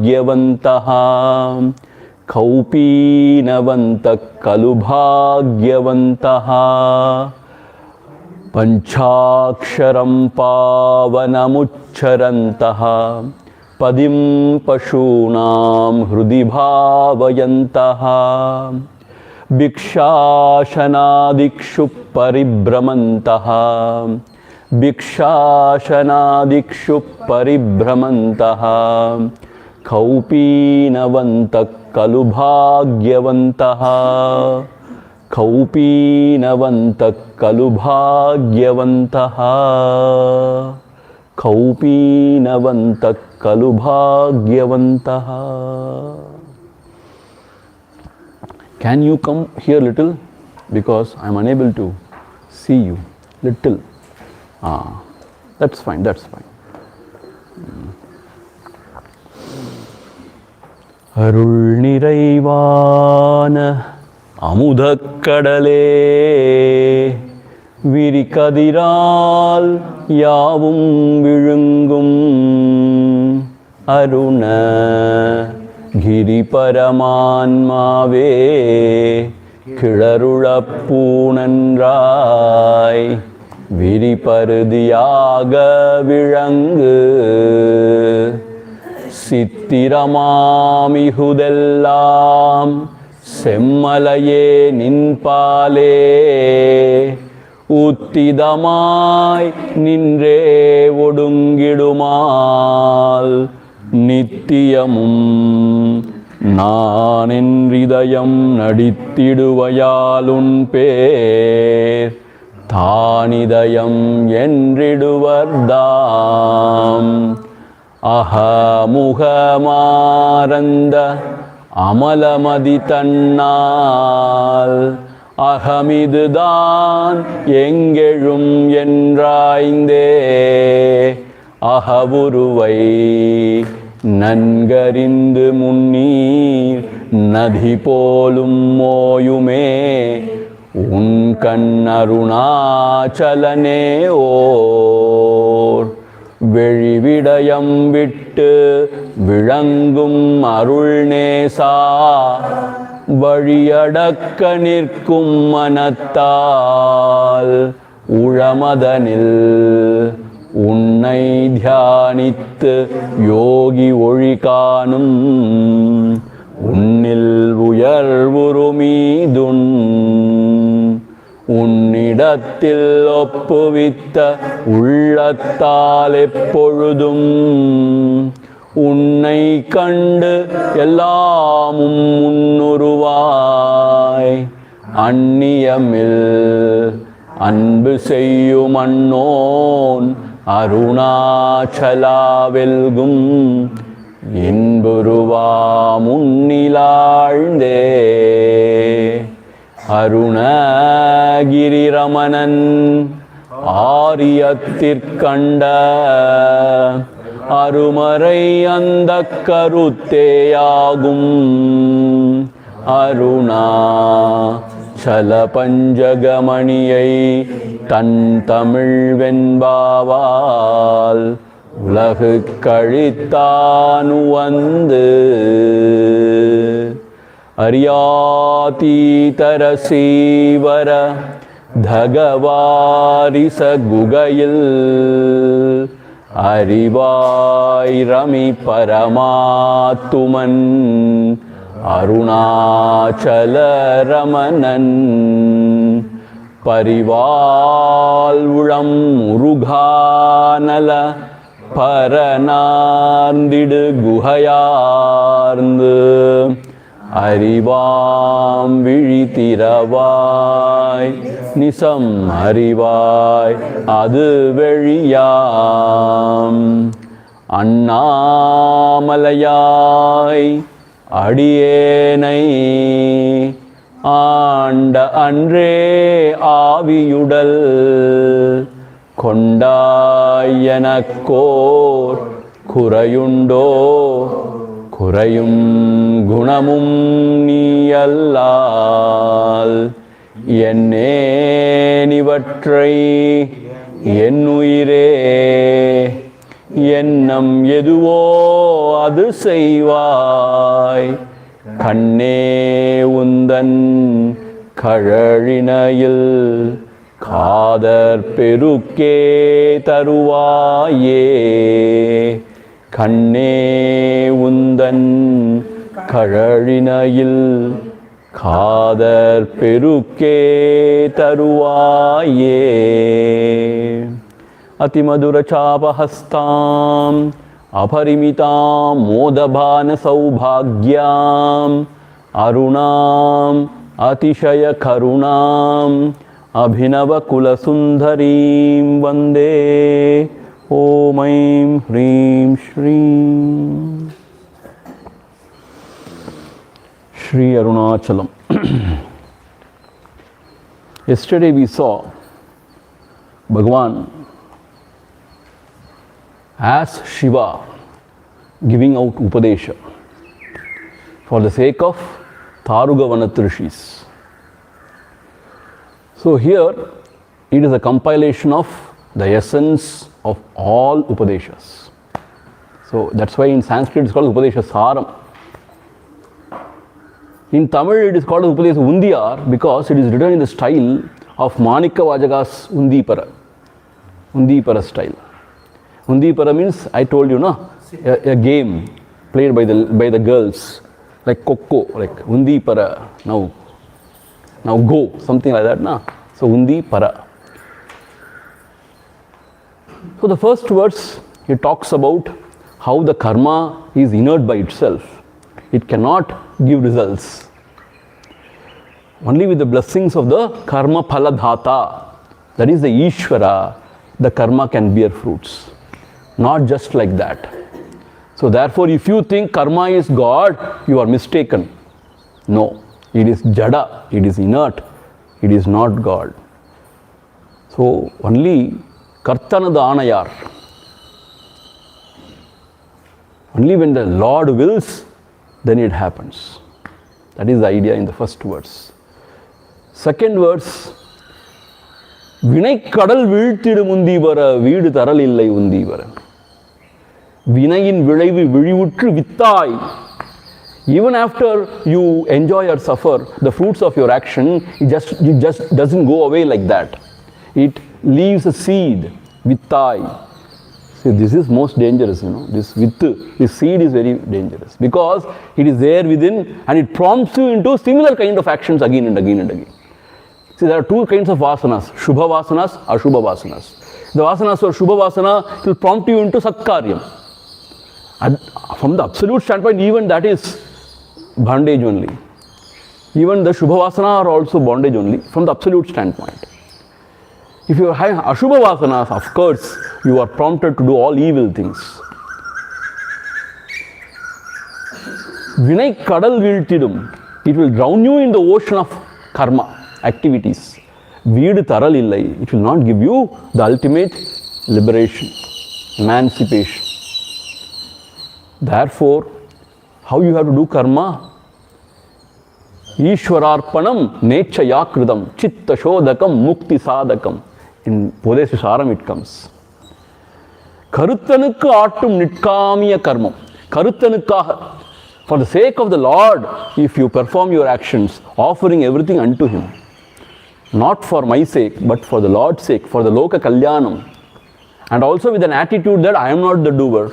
भाग्यवन्तः कौपीनवन्तः खलु भाग्यवन्तः पञ्चाक्षरं पावनमुच्चरन्तः पदिं पशूनां हृदि भावयन्तः भिक्षाशनादिक्षु परिभ्रमन्तः भिक्षाशनादिक्षु परिभ्रमन्तः कौपीनवन्तः खलु भाग्यवन्तः कौपीनवन्तः खलु भाग्यवन्तः कौपीनवन्तः खलु भाग्यवन्तः. Can you come here little? Because I am unable to see you. Little. That's fine, that's fine. அருள் நிறைவான அமுதக்கடலே விரிகதிரால் யாவும் விழுங்கும் அருண கிரிபரமான்மாவே கிளருளப்பூணன்றாய் விரிபருதியாக விளங்கு சித்திரமாமிகுதெல்லாம் செம்மலையே நின்பாலே உத்திதமாய் நின்றே ஒடுங்கிடுமால் நித்தியமும் நான் என் இதயம் நடித்திடுவையாலுன் பேர் தானிதயம் என்றிடுவர்தாம் அகமுகமாரந்த அமலமதி தன்னால் அகமிதுதான் எங்கெழும் என்றாய்ந்தே அகவுருவை நன்கறிந்து முன்னீர் நதி போலும் மோயுமே உன் கண்ணருணாச்சலனே ஓர் வெளிவிடயம் விட்டு விளங்கும் அருள்நேசா வழியடக்க நிற்கும் மனத்தால் உளமதனில் உன்னை தியானித்து யோகி ஒளி காணும் உன்னில் உயர்வுருமீதுன் உன்னிடத்தில் ஒப்புவித்த உள்ளத்தால் எப்பொழுதும் உன்னை கண்டு எல்லாமும் முன்னுருவாய் அந்நியமில் அன்பு செய்யும் அன்னோன் அருணாச்சலாவெல்கும் இன்புருவாம் உன்னிலாழ்ந்தே அருணகிரிரமணன் ஆரியத்திற்கண்ட அருமறை அந்த கருத்தேயாகும் அருணா சல பஞ்சகமணியை தன் தமிழ் வெண்பாவால் உலகு கழித்தானு வந்து அரியாதீதரசீவர தகவாரிச குகையில் அறிவாய் ரமி பரமாத்துமன் அருணாச்சல ரமணன் பரிவால் உளம் முருகானல பரநார்ந்திடு குகையார்ந்து அறிவாம் விழித்திரவாய் நிசம் அறிவாய் அது வெளியாம் அண்ணாமலையாய் அடியேனை ஆண்ட அன்றே ஆவியுடல் கொண்டாயனக்கோர் குறையுண்டோ குறையும் குணமும் நீயல்லால் என்னேனிவற்றை என்னுயிரே எண்ணம் எதுவோ அது செய்வாய். கண்ணே உந்தன் கழழினையில் காதற் பெருக்கே தருவாயே. கண்ணே உந்தன் கழழினையில் காதற் பெருக்கே தருவாயே. அதிமதுர சாபஹஸ்தாம் அபரிமிதாம் மோதபான சௌபாக்யாம் அருணாம் அதிசய கருணாம் அபிநவ குலசுந்தரீம் வந்தே. ஓம் ஐம் ஹ்ரீம் ஸ்ரீம். Shri Arunachalam. Yesterday we saw Bhagavan as Shiva giving out Upadesha for the sake of Tarugavanat Rishis. So here it is a compilation of the essence of all Upadeshas. So that's why in Sanskrit it is called Upadesha Saram. In Tamil it is called Upadesha Undiyar because it is written in the style of Manika Vajaga's Undipara. Undipara style. Undipara means, I told you, no? A game played by the girls, like Kokko, like Undipara. Now go, something like that, na? So Undipara. So the first verse, it talks about how the karma is inert by itself. It cannot give results. Only with the blessings of the karma phaladhata, that is the Ishvara, the karma can bear fruits. Not just like that. So therefore, if you think karma is God, you are mistaken. No, it is jada, it is inert, it is not God. So only kartana danayar. Only when the Lord wills, then it happens. That is the idea in the first verse. Second verse, Vinay kadal வீழ்த்திடும் உந்தீவர வீடு தரல் இல்லை உந்தீவர. வினையின் விளைவு விழிவுற்று வித்தாய். Even after you enjoy or suffer the fruits of your action, it just doesn't go away like that. It leaves a seed, vittai. See, this is most dangerous, this seed is very dangerous because it is there within and it prompts you into similar kind of actions again and again and again. See, there are two kinds of vasanas, Shubha vasanas, Ashubha vasanas. The vasanas for Shubha vasana will prompt you into Satkaryam. And from the absolute standpoint, even that is bondage only. Even the Shubha vasana are also bondage only from the absolute standpoint. If you have Ashubha vasanas, of course, you are prompted to do all evil things. Vinay kadal viltidum, it will drown you in the ocean of karma activities. Veedu taral illai, it will not give you the ultimate liberation, emancipation. Therefore, how you have to do karma? Ishwararpanam nechayakridam chitta shodakam mukti sadakam. In Upadesha Saram it comes. Karuttanukku aattum nitkamiya karmam. Karuttanukkaha, for the sake of the Lord, if you perform your actions, offering everything unto Him, not for my sake, but for the Lord's sake, for the Loka Kalyanam, and also with an attitude that I am not the doer,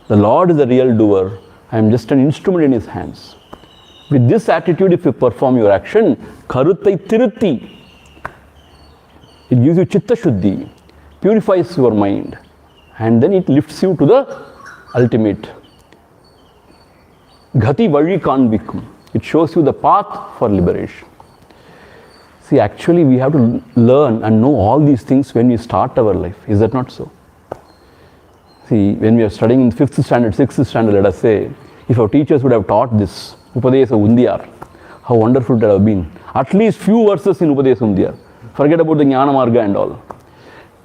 the Lord is the real doer, I am just an instrument in His hands. With this attitude, if you perform your action, Karuttai Tirutti, it gives you Chitta Shuddhi, purifies your mind, and then it lifts you to the ultimate. Ghati Vali Kanvikum, it shows you the path for liberation. See, actually we have to learn and know all these things when we start our life. Is that not so? See, when we are studying in 5th standard, 6th standard, let us say, if our teachers would have taught this, Upadesha Undiyar, how wonderful it would have been. At least few verses in Upadesha Undiyar. Forget about the Jnana Marga and all.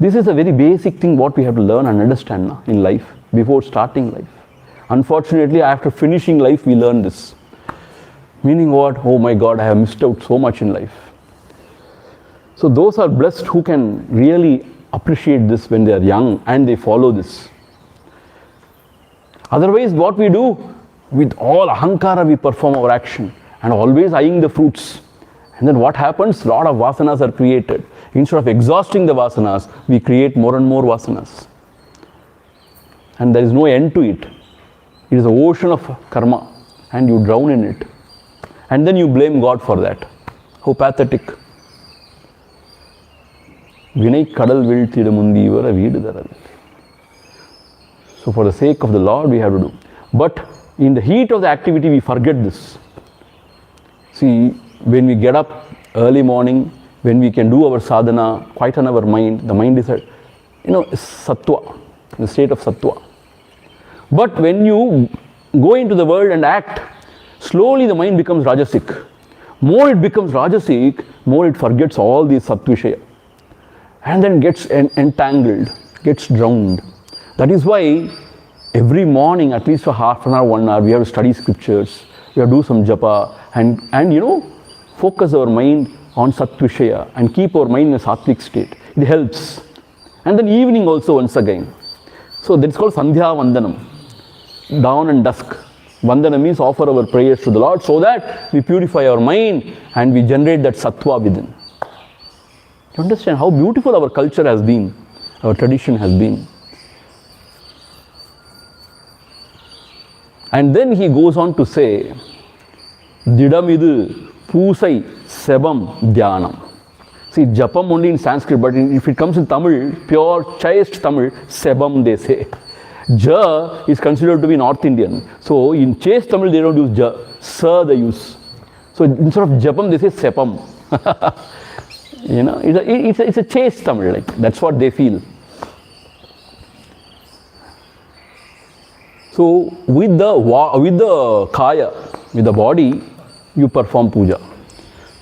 This is a very basic thing what we have to learn and understand in life before starting life. Unfortunately, after finishing life, we learn this. Meaning what? Oh my God, I have missed out so much in life. So those are blessed who can really appreciate this when they are young and they follow this. Otherwise, what we do, with all ahankara we perform our action and always eyeing the fruits. And then what happens? A lot of vasanas are created. Instead of exhausting the vasanas, we create more and more vasanas. And there is no end to it. It is an ocean of karma and you drown in it. And then you blame God for that. How pathetic. Vinay kadal vilthida mundivara veedu tharadhu. So for the sake of the Lord we have to do. But in the heat of the activity we forget this. See, when we get up early morning, when we can do our sadhana, quieten our mind, the mind is, sattva, the state of sattva. But when you go into the world and act, slowly the mind becomes rajasic. More it becomes rajasic, more it forgets all these sattvishaya. And then gets entangled, gets drowned. That is why every morning, at least for half an hour, 1 hour, we have to study scriptures, we have to do some japa, and focus our mind on sattvishaya and keep our mind in a sattvic state. It helps. And then evening also once again. So that's called Sandhya Vandanam. Dawn and dusk. Vandana means offer our prayers to the Lord so that we purify our mind and we generate that sattva within. You understand how beautiful our culture has been, our tradition has been. And then he goes on to say, Didamidu Pusai Sebam Dhyanam. See, Japam only in Sanskrit, but if it comes in Tamil, pure, chaste Tamil, Sebam they say. Ja is considered to be North Indian. So in chaste Tamil they don't use Ja, Sa they use. So instead of Japam they say Sepam. It's a chaste Tamil, like that's what they feel. So with the kaya, with the body, you perform puja.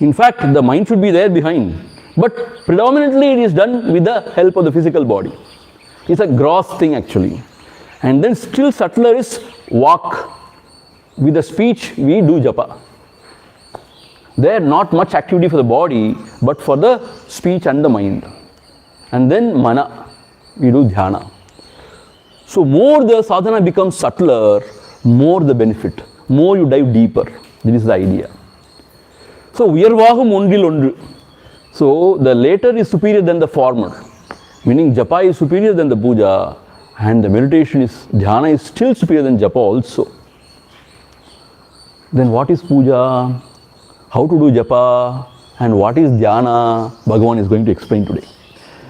In fact, the mind should be there behind. But predominantly it is done with the help of the physical body. It's a gross thing actually. And then still subtler is walk. With the speech, we do japa. There not much activity for the body, but for the speech and the mind. And then mana, we do dhyana. So more the sadhana becomes subtler, more the benefit. More you dive deeper. This is the idea. So Uyarvagum ondil ondru. So the later is superior than the former. Meaning japa is superior than the puja. And the meditation is, dhyana is still superior than japa also. Then what is puja? How to do japa? And what is dhyana? Bhagavan is going to explain today.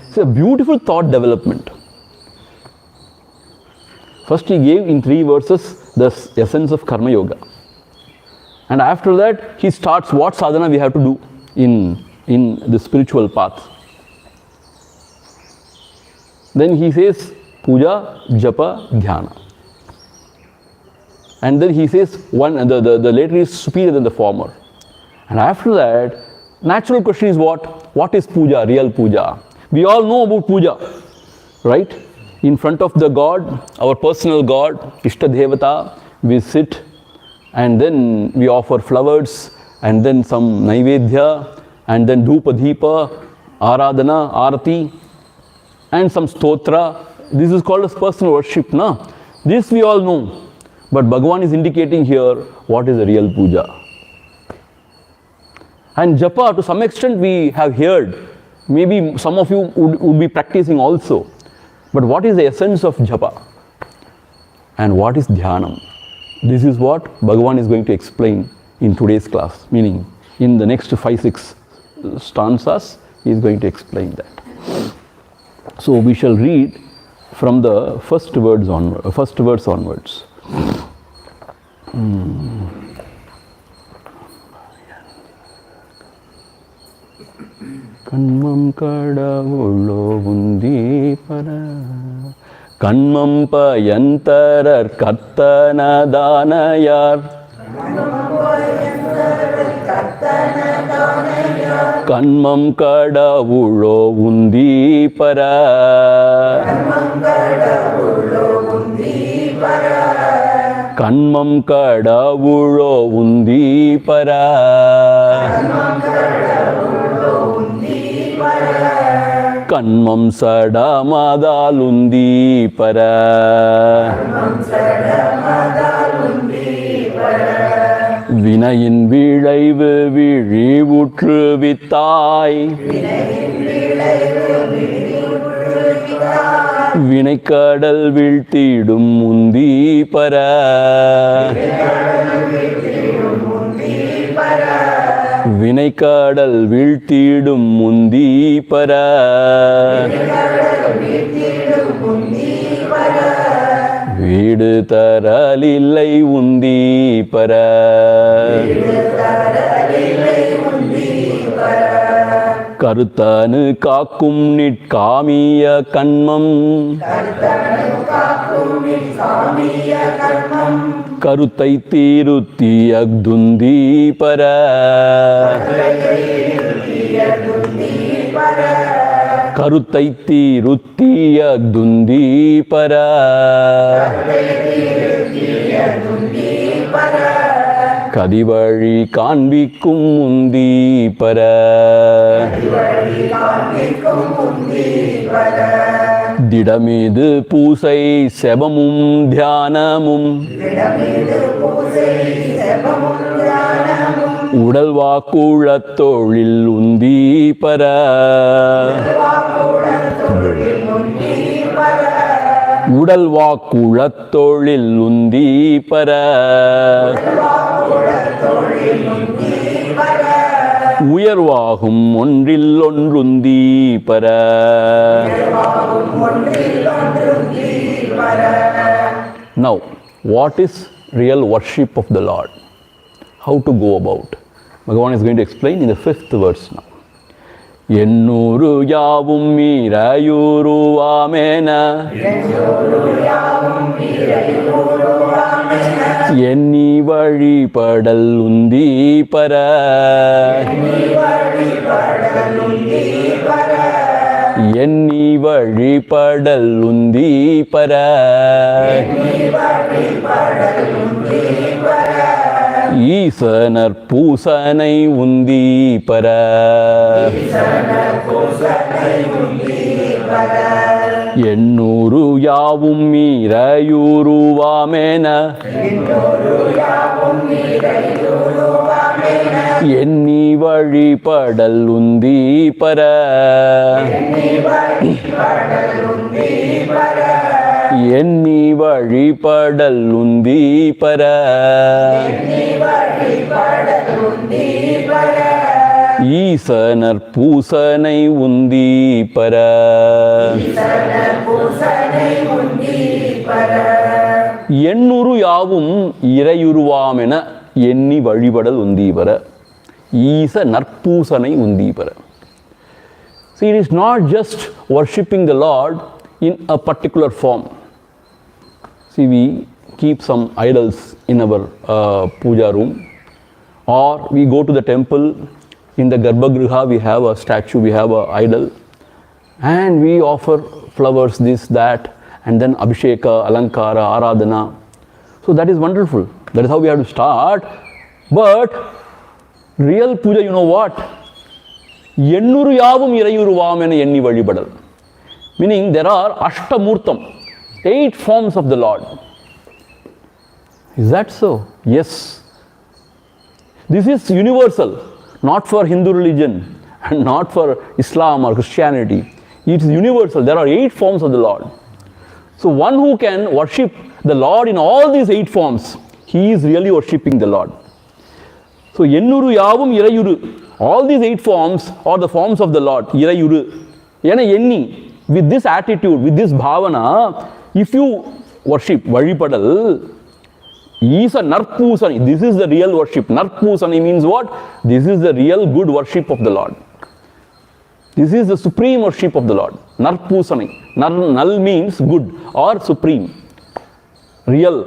It's a beautiful thought development. First he gave in 3 verses the essence of karma yoga. And after that he starts what sadhana we have to do in the spiritual path. Then he says puja, japa, dhyana. And then he says the later is superior than the former. And after that, natural question is what? What is puja, real puja? We all know about puja, right? In front of the God, our personal God, Ishta Devata, we sit and then we offer flowers and then some Naivedya and then Dhupa Dhipa, Aradhana, Arati and some Stotra. This is called as personal worship, na? This we all know. But Bhagavan is indicating here what is the real puja. And japa, to some extent we have heard. Maybe some of you would be practicing also. But what is the essence of japa? And what is dhyanam? This is what Bhagavan is going to explain in today's class. Meaning, in the next 5-6 stanzas, he is going to explain that. So we shall read from the first verse onwards. Kanmam kadavulo undi para Kanmam payantarar kattana danayar Kanmam kadavulo undi para Kanmam kadavulo undi para கண்மம் சடமதாலுந்தி பர வினையின் விளைவு விழிவுற்று வித்தாய் வினைக்கடல் வீழ்த்திடும் முந்தி பர வினைக்கடல் வீழ்த்திடும் முந்தி பர வீடு தரலில்லை உந்தி பர கருத்தனு காக்கும் நிற்காமிய கண்மம் கருத்தை தீருத்திய துந்தி பர கருத்தை தீருத்திய துந்தி பர கதிவழி காண்பிக்கும் முந்தி பர திடமீது பூசை செபமும் தியானமும் உடல் வாக்குழத் தொழில் உந்தி பர உடல் வாக்குழத் தொழில் உந்தி பர உயர்வாகும் ஒன்றில் ஒன்றுந்தி பர Now, what is real worship of the Lord? How to go about? Bhagavan is going to explain in the 5th verse now. எண்ணூறு யாவும் மீறையுருவாமென எண்ணி வழிபடல் உந்தி பர எண்ணி வழிபடல் உந்தி பர ஈசனர் பூசனை உந்தி பர எண்ணூறு யாவும் மீறையுருவாமென எண்ணி வழிபடல் உந்தி பர எண்ணி வழிபடல் உந்தி பர ஈசனர் பூசனை உந்தி பர எண்ணூறு யாவும் இறையுருவாமென எண்ணி வழிபடல் உந்தி பர ஈச நற்பூசனை உந்தி பர. See, it is not just worshipping the Lord in a particular form. See, we keep some idols in our puja room, or we go to the temple. In the Garbhagriha we have a statue, we have an idol, and we offer flowers, this, that, and then Abhisheka, Alankara, Aradhana. So that is wonderful. That is how we have to start. But real puja, you know what? எண்ணூறு யாவும் இறையுருவாம் என எண்ணி வழிபடல். Meaning there are Ashtamurtam, 8 forms of the Lord. Is that so? Yes. This is universal. Not for Hindu religion and not for Islam or Christianity. It is universal. There are 8 forms of the Lord. So one who can worship the Lord in all these 8 forms, he is really worshipping the Lord. So Yennuru Yavum Irayuru, all these 8 forms are the forms of the Lord. Irayuru. Yena Yenni, with this attitude, with this bhavana, if you worship Valipadal, is a Narpusani. This is the real worship. Narpusani means what? This is the real good worship of the Lord. This is the supreme worship of the Lord. Narpusani. Nal means good or supreme. Real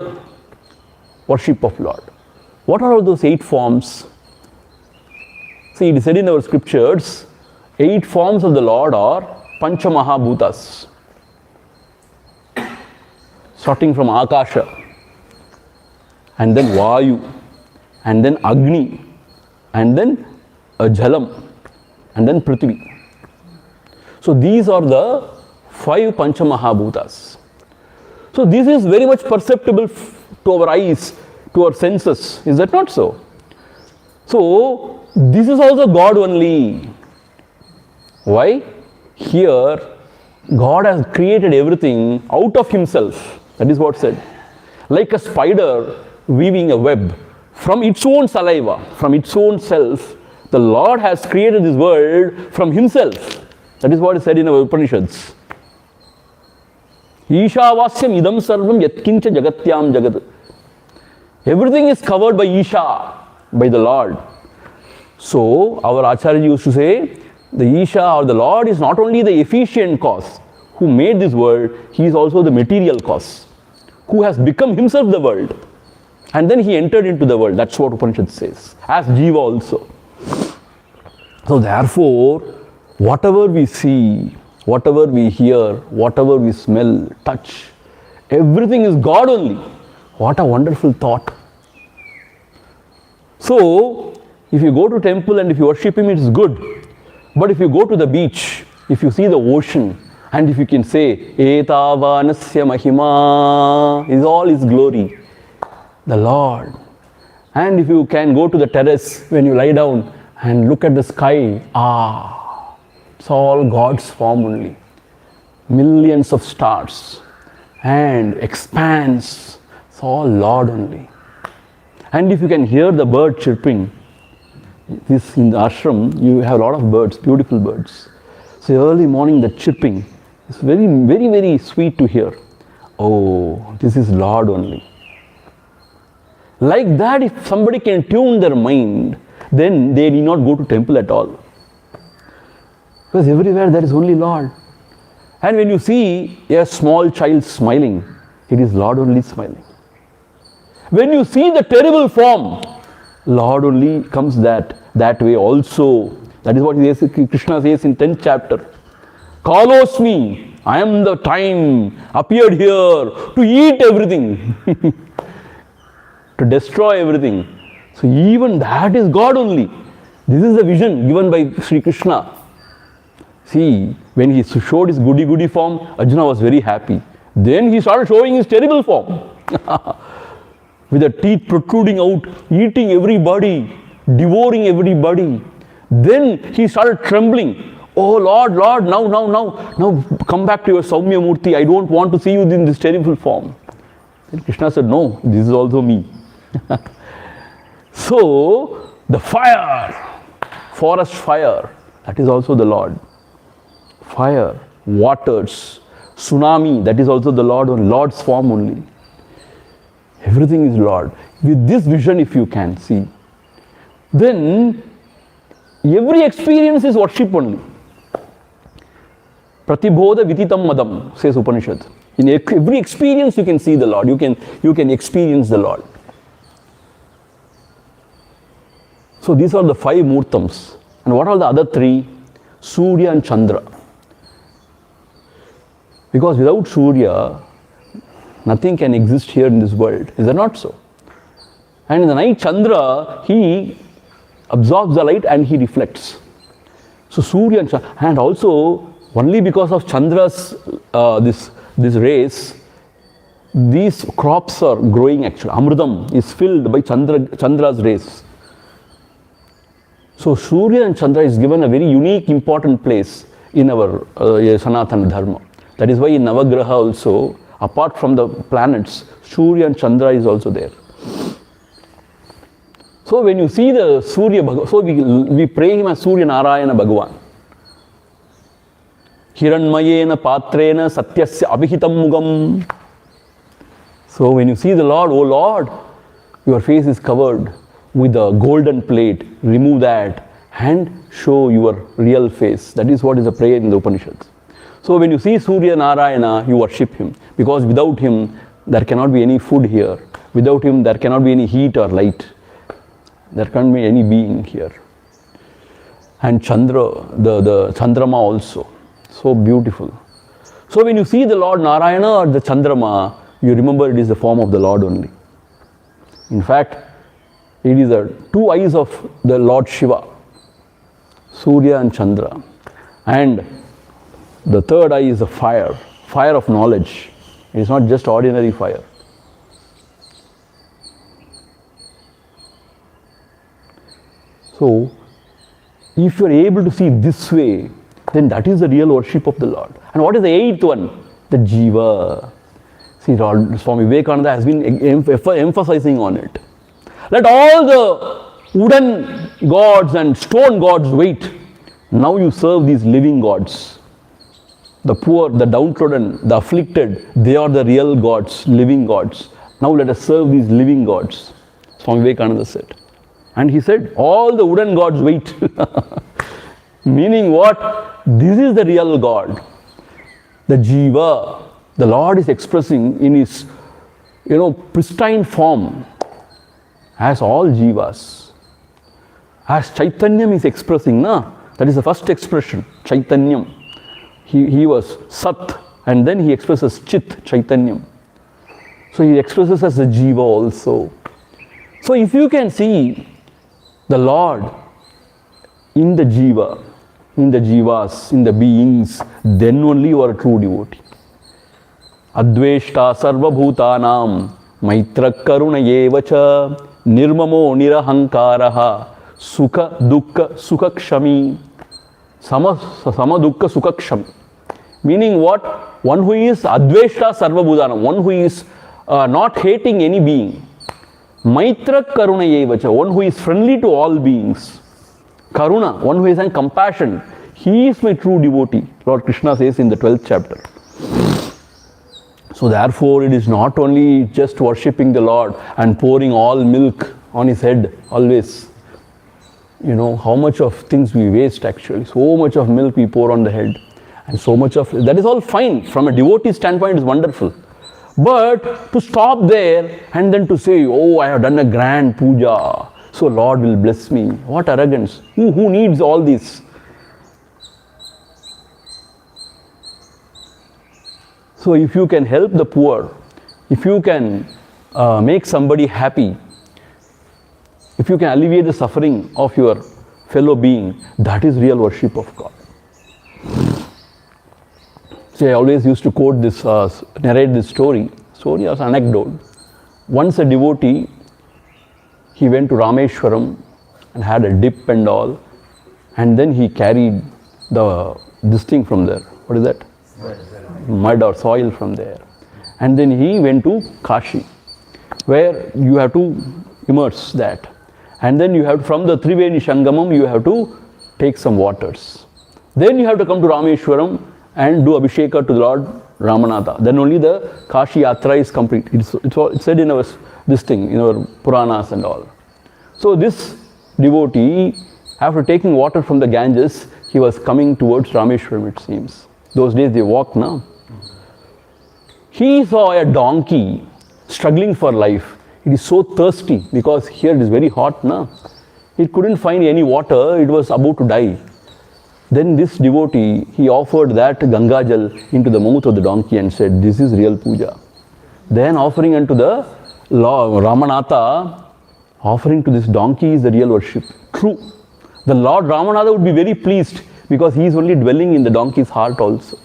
worship of Lord. What are all those 8 forms? See, it is said in our scriptures, 8 forms of the Lord are Panchamahabhutas. Starting from Akasha, and then Vayu, and then Agni, and then Jalam, and then Prithvi. So these are the 5 Panchamahabhutas. So this is very much perceptible to our eyes, to our senses. Is that not so? So this is also God only. Why? Here God has created everything out of himself. That is what said. Like a spider weaving a web from its own saliva, from its own self, the Lord has created this world from himself. That is what is said in our Upanishads. Ishavasyam idam sarvam yatkincha jagatyam jagat. Everything is covered by Isha, by the Lord. So our Acharya used to say, the Isha or the Lord is not only the efficient cause who made this world, he is also the material cause who has become himself the world. And then he entered into the world. That's what Upanishad says. As Jiva also. So therefore, whatever we see, whatever we hear, whatever we smell, touch, everything is God only. What a wonderful thought. So, if you go to temple and if you worship him, it is good. But if you go to the beach, if you see the ocean, and if you can say, Etavanasya Mahima, is all his glory, the Lord. And if you can go to the terrace when you lie down and look at the sky, it's all God's form only. Millions of stars and expanse, it's all Lord only. And if you can hear the bird chirping, this in the ashram, you have a lot of birds, beautiful birds. So early morning, the chirping is very, very, very sweet to hear. Oh, this is Lord only. Like that, if somebody can tune their mind, then they need not go to temple at all. Because everywhere there is only Lord. And when you see a small child smiling, it is Lord only smiling. When you see the terrible form, Lord only comes that way also. That is what Krishna says in 10th chapter. Kalosmi, I am the time appeared here to eat everything, to destroy everything. So even that is God only. This is the vision given by Sri Krishna. See, when he showed his goody form, Arjuna was very happy. Then he started showing his terrible form. With the teeth protruding out, eating everybody, devouring everybody. Then he started trembling. Oh Lord, now come back to your Saumya Murti. I don't want to see you in this terrible form. Then Krishna said, no, this is also me. So, the fire, forest fire, that is also the Lord. Fire, waters, tsunami, that is also the Lord's form only. Everything is Lord. With this vision, if you can see, then every experience is worship only. Pratibodha vititam madam, says Upanishad. In every experience you can see the Lord. You can experience the Lord. So these are the 5 Murtams. And what are the other 3? Surya and Chandra. Because without Surya, nothing can exist here in this world. Is that not so? And in the night, Chandra, he absorbs the light and he reflects. So Surya and Chandra, and also only because of Chandra's this rays, these crops are growing actually. Amrutam is filled by Chandra's rays. So Surya and Chandra is given a very unique, important place in our Sanatana Dharma. That is why in Navagraha also, apart from the planets, Surya and Chandra is also there. So when you see the Surya Bhagavan, so we pray him as Surya Narayana Bhagavan. Hiranmayena Patrena Satyasya Abhihitam Mugam. So when you see the Lord, oh Lord, your face is covered with a golden plate. Remove that and show your real face. That is what is a prayer in the Upanishads. So when you see Surya Narayana, you worship him. Because without him, there cannot be any food here. Without him, there cannot be any heat or light. There can't be any being here. And Chandra, the Chandrama also. So beautiful. So when you see the Lord Narayana or the Chandrama, you remember it is the form of the Lord only. In fact, it is the 2 eyes of the Lord Shiva, Surya and Chandra. And The third eye is a fire, fire of knowledge. It is not just ordinary fire. So, if you are able to see this way, then that is the real worship of the Lord. And what is the eighth one? The Jiva. See, Swami Vivekananda has been emphasizing on it. Let all the wooden gods and stone gods wait. Now you serve these living gods. The poor, the downtrodden, the afflicted, they are the real gods, living gods. Now let us serve these living gods. Swami Vivekananda said. And he said, all the wooden gods wait. Meaning what? This is the real God. The Jiva. The Lord is expressing in his, pristine form as all Jivas. As Chaitanyam is expressing, that is the first expression, Chaitanyam. He was Sat, and then he expresses Chit, Chaitanyam. So he expresses as a Jiva also. So if you can see the Lord in the Jiva, in the Jivas, in the beings, then only you are a true devotee. Adveshta sarva bhutanam maitra karuna yevacha nirmamo nirahankaraha sukha dukkha sukha kshami sama dukkha sukha kshami. Meaning what? One who is adveshta sarva bhutanam, one who is not hating any being. Maitra karuna yevacha, one who is friendly to all beings. Karuna, one who is in compassion. He is my true devotee, Lord Krishna says in the 12th chapter. So therefore it is not only just worshipping the Lord and pouring all milk on his head always. How much of things we waste actually. So much of milk we pour on the head. And so much of, that is all fine. From a devotee standpoint, it's wonderful. But to stop there and then to say, oh, I have done a grand puja, so Lord will bless me. What arrogance. Who needs all this? So if you can help the poor, if you can make somebody happy, if you can alleviate the suffering of your fellow being, that is real worship of God. See, I always used to quote this, narrate this story as an anecdote. Once a devotee, he went to Rameshwaram and had a dip and all, and then he carried this thing from there. What is that? Mud or soil from there. And then he went to Kashi, where you have to immerse that. And then you have, from the Triveni Shangamam, you have to take some waters. Then you have to come to Rameshwaram and do Abhisheka to the Lord Ramanatha. Then only the Kashi Yatra is complete. It's said in our, this thing, in our Puranas and all. So this devotee, after taking water from the Ganges, he was coming towards Rameshwaram, it seems. Those days they walked now. He saw a donkey struggling for life. It is so thirsty because here it is very hot now. It couldn't find any water. It was about to die. Then this devotee, he offered that Ganga Jal into the mouth of the donkey and said, this is real puja. Then offering unto the Lord Ramanatha, offering to this donkey is the real worship. True. The Lord Ramanatha would be very pleased because he is only dwelling in the donkey's heart also.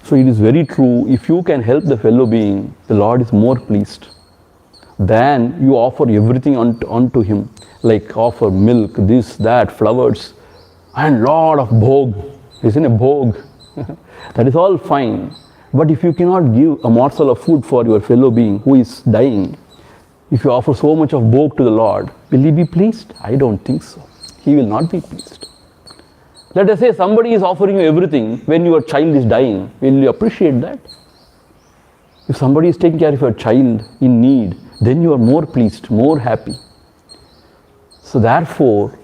So it is very true, if you can help the fellow being, the Lord is more pleased than you offer everything unto him, like offer milk, this, that, flowers, and lot of bhog. Isn't a bhog? That is all fine. But if you cannot give a morsel of food for your fellow being who is dying, if you offer so much of bhog to the Lord, will he be pleased? I don't think so. He will not be pleased. Let us say somebody is offering you everything when your child is dying. Will you appreciate that? If somebody is taking care of your child in need, then you are more pleased, more happy. So therefore,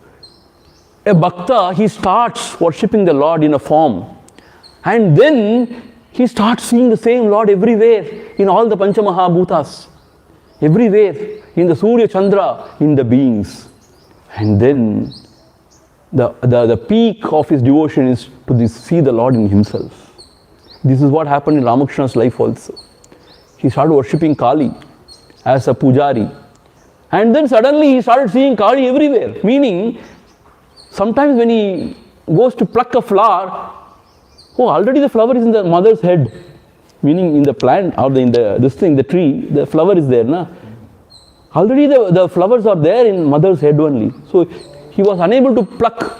a bhakta, he starts worshipping the Lord in a form. And then he starts seeing the same Lord everywhere, in all the Panchamahabhutas. Everywhere, in the Surya Chandra, in the beings. And then the peak of his devotion is to see the Lord in himself. This is what happened in Ramakrishna's life also. He started worshipping Kali as a pujari. And then suddenly he started seeing Kali everywhere. Meaning, sometimes when he goes to pluck a flower, oh, already the flower is in the mother's head. Meaning in the plant or the tree, the flower is there. Na? Already the flowers are there in mother's head only. So he was unable to pluck.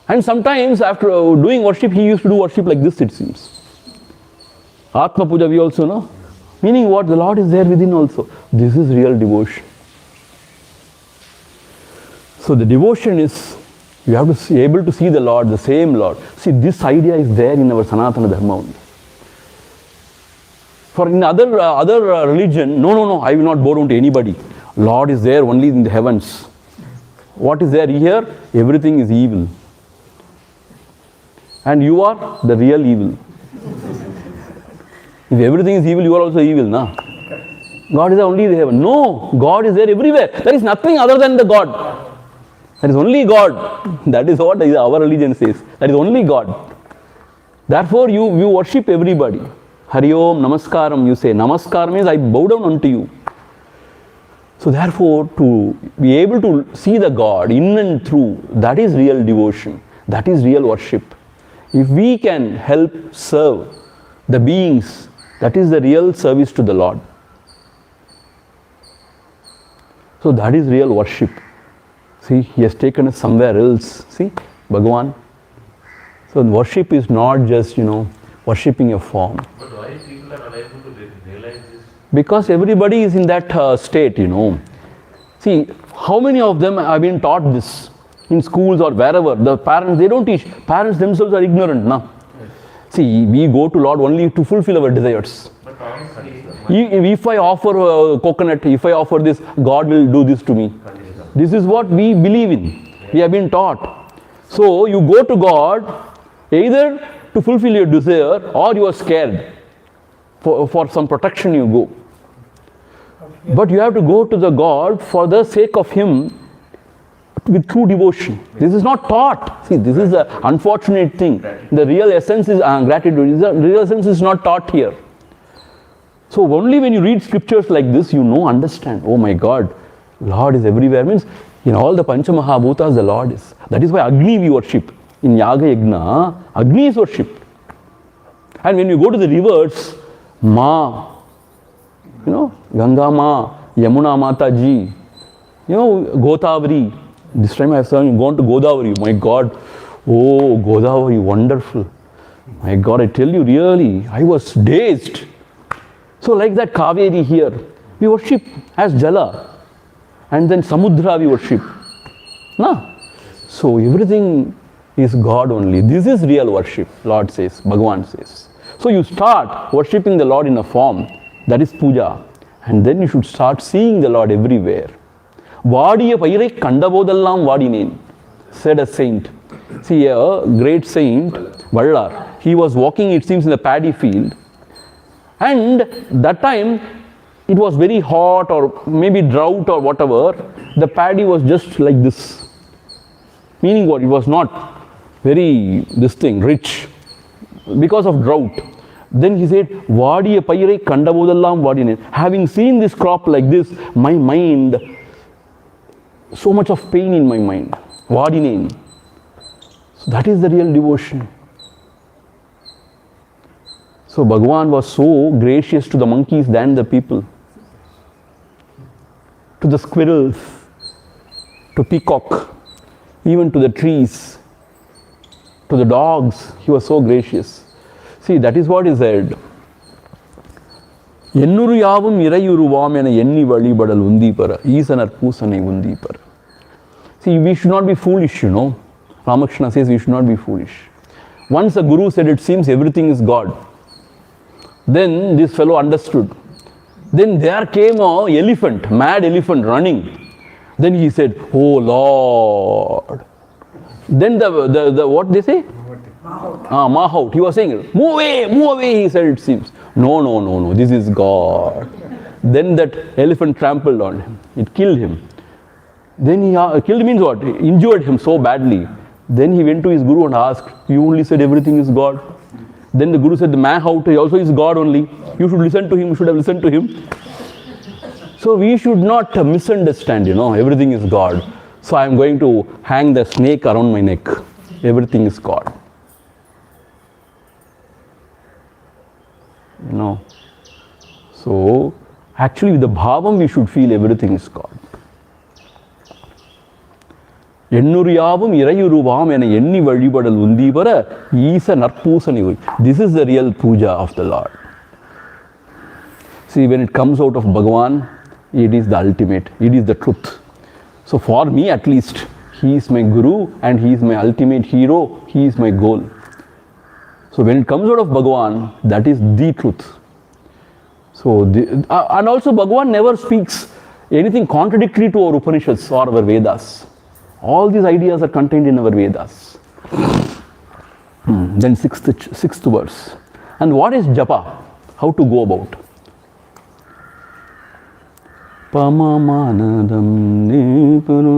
And sometimes after doing worship, he used to do worship like this, it seems. Atma Puja we also know. Meaning what? The Lord is there within also. This is real devotion. So the devotion is, you have to be able to see the Lord, the same Lord. See, this idea is there in our Sanatana Dharma only. For in other religion, no, I will not bow down to anybody. Lord is there only in the heavens. What is there here? Everything is evil. And you are the real evil. If everything is evil, you are also evil, na? God is only in the heaven. No, God is there everywhere. There is nothing other than the God. There is only God. That is what our religion says. That is only God. Therefore, you worship everybody. Hari Om, Namaskaram, you say. Namaskaram means I bow down unto you. So therefore, to be able to see the God in and through, that is real devotion. That is real worship. If we can help serve the beings, that is the real service to the Lord. So that is real worship. See, he has taken us somewhere else. See, Bhagavan. So worship is not just, worshipping a form. But why people are unable to realize this? Because everybody is in that state, See, how many of them have been taught this in schools or wherever? The parents, they don't teach. Parents themselves are ignorant, na? See, we go to Lord only to fulfill our desires. But honestly, If I offer coconut, if I offer this, God will do this to me. This is what we believe in. We have been taught. So you go to God either to fulfill your desire or you are scared. For some protection you go. But you have to go to the God for the sake of Him with true devotion. This is not taught. See, this is the unfortunate thing. The real essence is gratitude. The real essence is not taught here. So only when you read scriptures like this, understand. Oh my God, Lord is everywhere. Means in all the Pancha Mahabhutas, the Lord is. That is why Agni we worship. In Yaga Yagna, Agni is worshipped. And when you go to the rivers, Ma, Ganga Ma, Yamuna Mata Ji, Godavari. This time I have gone to Godavari. My God, oh, Godavari, wonderful. My God, I tell you, really, I was dazed. So like that Kaveri here, we worship as Jala. And then Samudra we worship. Na? So everything is God only. This is real worship, Lord says, Bhagavan says. So you start worshipping the Lord in a form, that is puja. And then you should start seeing the Lord everywhere. Vadiya pairai kandavodallam vadinen, said a saint. See, a great saint, Vallar, he was walking, it seems, in the paddy field. And that time, it was very hot or maybe drought or whatever. The paddy was just like this. Meaning what? It was not very, rich because of drought. Then he said, Vadiya pairai kandavodallam vadinen. Having seen this crop like this, my mind, so much of pain in my mind. Vadinen. So that is the real devotion. So Bhagavan was so gracious to the monkeys than the people. To the squirrels, to peacock, even to the trees, to the dogs, he was so gracious. See, that is what he said. Ennuru yavum irayuruvam ena enni valibadal undipara, Eesanar Poosanai undipara. See, we should not be foolish, Ramakrishna says we should not be foolish. Once a guru said, it seems everything is God. Then this fellow understood. Then there came a elephant, mad elephant running. Then he said, oh Lord. Then the what they say? Mahout. He was saying, move away, he said, it seems. No, this is God. Then that elephant trampled on him. It killed him. Then he killed means what? Injured him so badly. Then he went to his guru and asked, you only said everything is God. Then the guru said, the Mahout also is God only. You should listen to him, you should have listened to him. So we should not misunderstand, everything is God. So I am going to hang the snake around my neck. everything is God. You know. So, actually with the bhavam we should feel everything is God. எண்ணுரியாவும் இறையுருவாம் என எண்ணி வழிபடல் உந்தீவர ஈச நற்பூசணி. This is the real puja of the Lord. See, when it comes out of Bhagavan, it is the ultimate, it is the truth. So for me at least, he is my guru and he is my ultimate hero, he is my goal. So when it comes out of Bhagavan, that is the truth. So and also Bhagavan never speaks anything contradictory to our Upanishads or our Vedas. All these ideas are contained in our Vedas. Then sixth verse. And what is japa? How to go about? Pamamanadam nipanu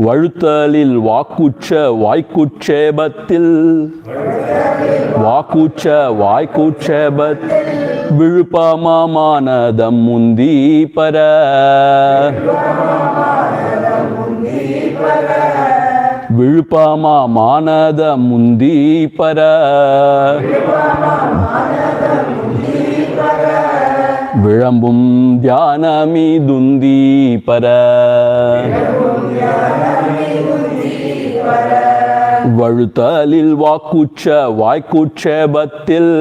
Valutalil vakucha vaikuchebatil Vakucha vaikuchebat Vilupamamanadam mundi para விழுப்பாமா மானத முந்தி பர விளம்பும் தியானமி துந்தி பர வழுத்தலில் வாக்குச்ச வாய்க்குச்சபத்தில்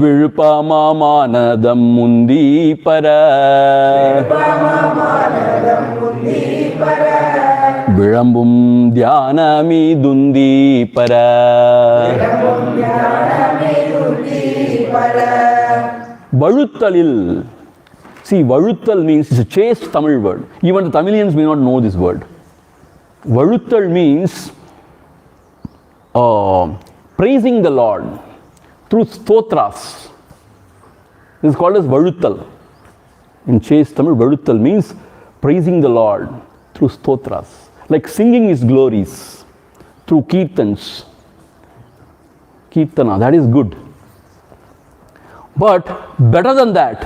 விழுப்பாமானதம் முந்தி பர விளம்பும் தியானமி துந்தி பர. வழுத்தலில். See, Valuttal means it's a chaste Tamil word. Even the Tamilians may not know this word. Valuttal means praising the Lord through stotras. This is called as Valuttal. In chaste Tamil, Valuttal means praising the Lord through stotras. Like singing his glories through kirtans. Kirtana, that is good. But better than that,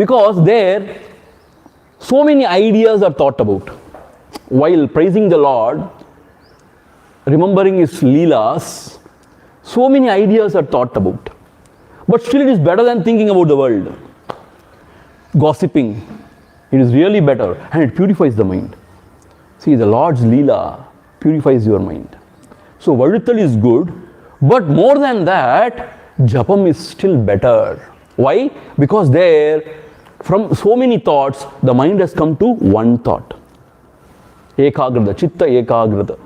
because there so many ideas are thought about. While praising the Lord, remembering his leelas, so many ideas are thought about. But still it is better than thinking about the world. Gossiping, it is really better and it purifies the mind. See, the Lord's leela purifies your mind. So Valuttal is good, but more than that, Japam is still better. Why? Because there, from so many thoughts, the mind has come to one thought. Ekagrata, chitta ekagrata.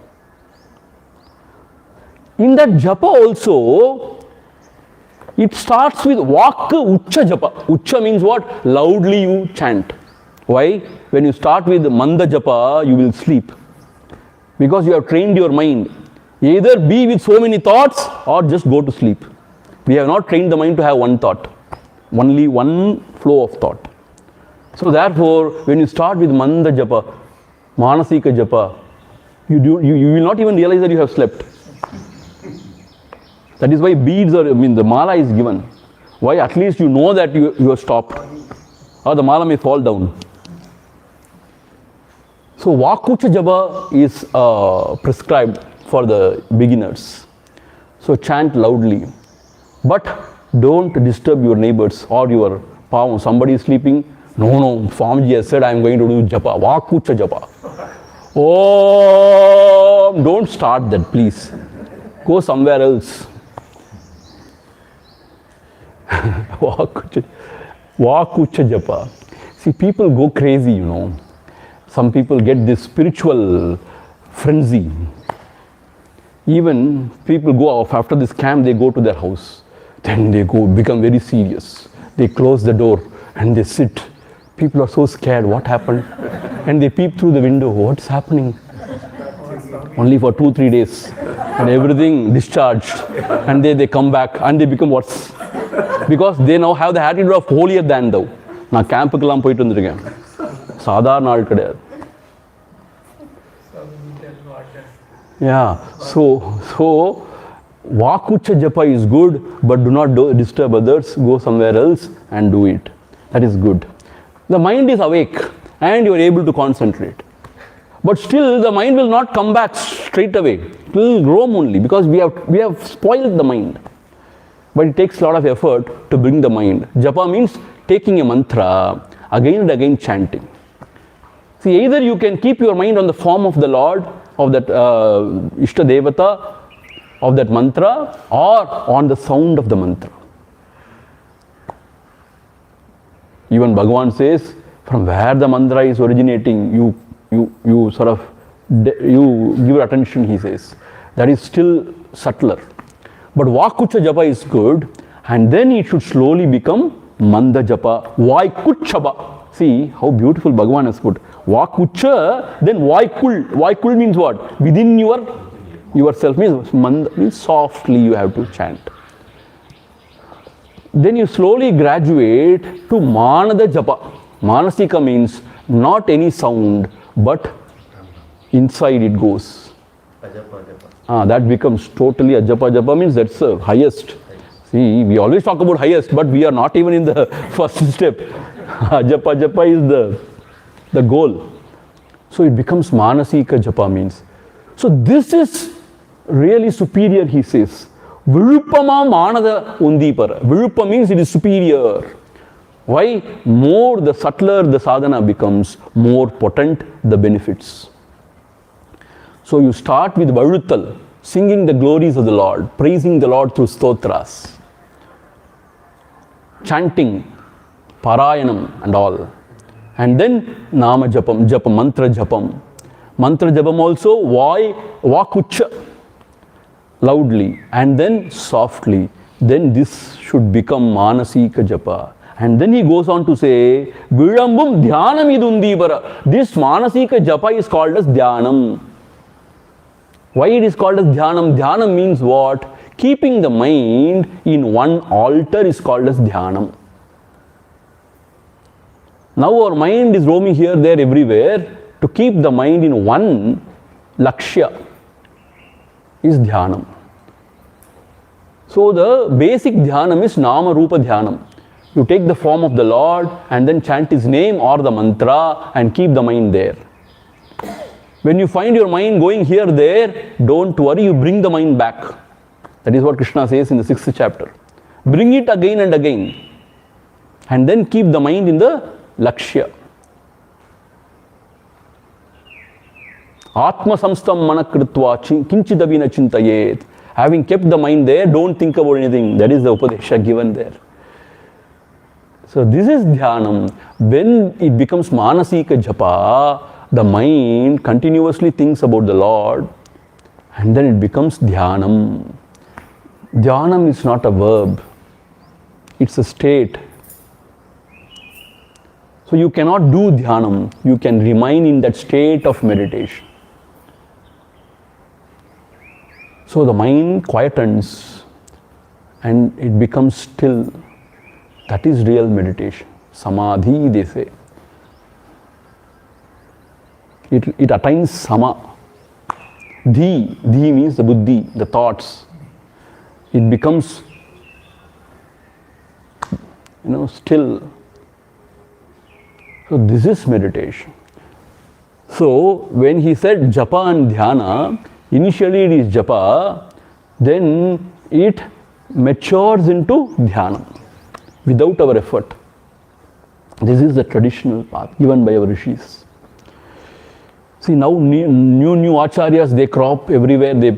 In that japa also, it starts with vak ucha japa. Ucha means what? Loudly you chant. Why? When you start with manda japa, you will sleep. Because you have trained your mind. Either be with so many thoughts or just go to sleep. We have not trained the mind to have one thought. Only one flow of thought. So therefore, when you start with manda japa, manasika japa, you will not even realize that you have slept. That is why beads are, the mala is given. Why? At least you know that you have stopped. Or the mala may fall down. So vakucha japa is prescribed for the beginners. So chant loudly. But don't disturb your neighbors or your palm. Somebody is sleeping. No, Swamiji has said I am going to do japa. Vakucha japa. Oh, don't start that, please. Go somewhere else. Vakucha japa. See, people go crazy, Some people get this spiritual frenzy. Even people go off after this camp, they go to their house. Then they become very serious. They close the door and they sit. People are so scared. What happened? And they peep through the window. What's happening? Only for 2-3 days. And everything discharged. And they come back and they become worse. Because they now have the attitude of holier than thou. நான் கேம்புக்கெல்லாம் போயிட்டு வந்திருக்கேன். சாதாரண ஆள் கிடையாது. Yeah. So Vakucha japa is good, but do not disturb others. Go somewhere else and do it. That is good. The mind is awake and you are able to concentrate. But still the mind will not come back straight away. It will roam only because we have spoiled the mind. But it takes a lot of effort to bring the mind. Japa means taking a mantra, again and again chanting. See, either you can keep your mind on the form of the Lord, of that Ishta Devata, of that mantra, or on the sound of the mantra. Even Bhagavan says, from where the mantra is originating, you sort of, you give attention, he says. That is still subtler. But Vakucha Japa is good, and then it should slowly become Manda Japa, Vaikuchaba. See how beautiful Bhagavan has put. Vakucha, then Vaikul. Vaikul means what? Within yourself, means Manda, means softly you have to chant. Then you slowly graduate to Manada Japa. Manasika means not any sound, but inside it goes. That becomes totally Ajapa. Japa means that's the highest. See, we always talk about highest, but we are not even in the first step. Ajapa Japa is the goal. So it becomes Manasika Japa means. So this is really superior, he says. Viruppama Manada Undipara. Viruppa means it is superior. Why? More the subtler the sadhana becomes, more potent the benefits. So you start with Varuttal, singing the glories of the Lord, praising the Lord through stotras, chanting, Parayanam and all. And then Nama Japam, Japam, Mantra Japam. Mantra Japam also, Vakucha, loudly, and then softly. Then this should become Manasika Japa. And then he goes on to say, Vilambum Dhyanam idundibara. This Manasika Japa is called as Dhyanam. Why it is called as Dhyanam? Dhyanam means what? Keeping the mind in one altar is called as Dhyanam. Now our mind is roaming here, there, everywhere. To keep the mind in one Lakshya is Dhyanam. So the basic Dhyanam is Nama Rupa Dhyanam. You take the form of the Lord and then chant His name or the mantra and keep the mind there. When you find your mind going here, there, don't worry, you bring the mind back. That is what Krishna says in the 6th chapter. Bring it again and again. And then keep the mind in the Lakshya. Atma samstam manakritva kinchidavina chintayet. Having kept the mind there, don't think about anything. That is the Upadesha given there. So this is Dhyanam. When it becomes Manasika Japa, the mind continuously thinks about the Lord, and then it becomes Dhyanam. Dhyanam is not a verb. It's a state. So you cannot do Dhyanam. You can remain in that state of meditation. So the mind quietens and it becomes still. That is real meditation. Samadhi, they say. It attains sama. Dhi means the buddhi, the thoughts. It becomes, still. So this is meditation. So when he said japa and dhyana, initially it is japa, then it matures into dhyana without our effort. This is the traditional path given by our rishis. See, now new acharyas, they crop everywhere, they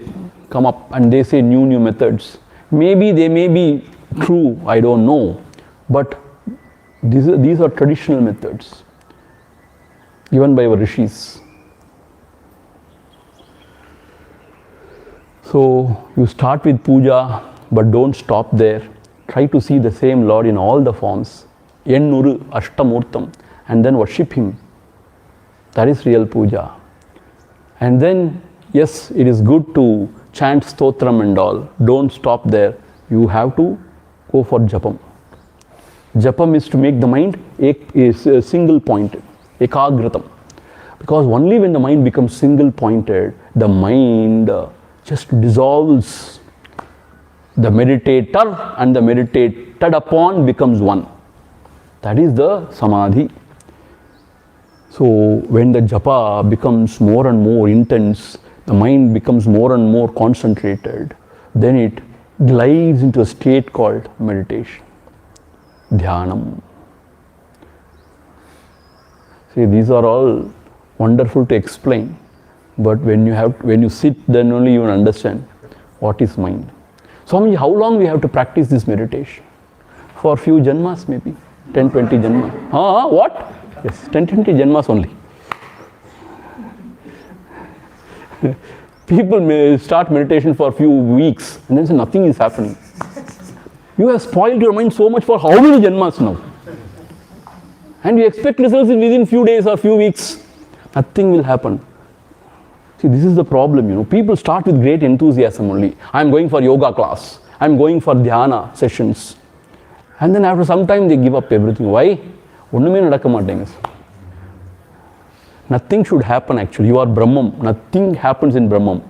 come up and they say new methods. Maybe they may be true, I don't know, but these are traditional methods given by our rishis. So you start with puja, but don't stop there. Try to see the same Lord in all the forms, Ennuru Ashtamurtam, and then worship Him. That is real puja. And then, yes, it is good to chant stotram and all. Don't stop there. You have to go for japam. Japam is to make the mind a single pointed, ekagratam. Because only when the mind becomes single pointed, the mind just dissolves. The meditator and the meditated upon becomes one. That is the samadhi. So when the japa becomes more and more intense, the mind becomes more and more concentrated, then it glides into a state called meditation, dhyanam. See, these are all wonderful to explain, but when you sit, then only you will understand what is mind. Swamiji, how long we have to practice this meditation? For a few janmas maybe, 10, 20 janmas. What? Yes, 10, 20 janmas only. People may start meditation for a few weeks and then say nothing is happening. You have spoiled your mind so much for how many janmas now? And you expect results within few days or few weeks. Nothing will happen. See, this is the problem, People start with great enthusiasm only. I am going for yoga class. I am going for dhyana sessions. And then after some time they give up everything. Why? Nothing should happen actually. You are Brahman. Nothing happens in Brahman.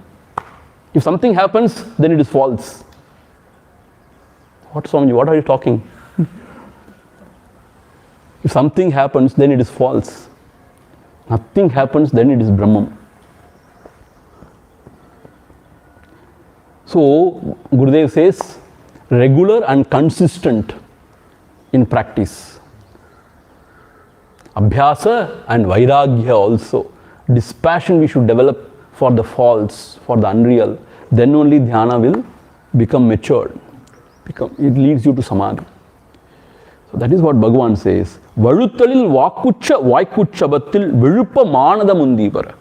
If something happens, then it is false. What, Swamiji? What are you talking? If something happens, then it is false. Nothing happens, then it is Brahman. So, Gurudev says, regular and consistent in practice. Abhyasa and Vairagya also. Dispassion we should develop for the false, for the unreal. Then only dhyana will become matured. It leads you to samadhi. So that is what Bhagavan says. Valuttalil vakucha vaikuchabatil vilupa manada mundipara.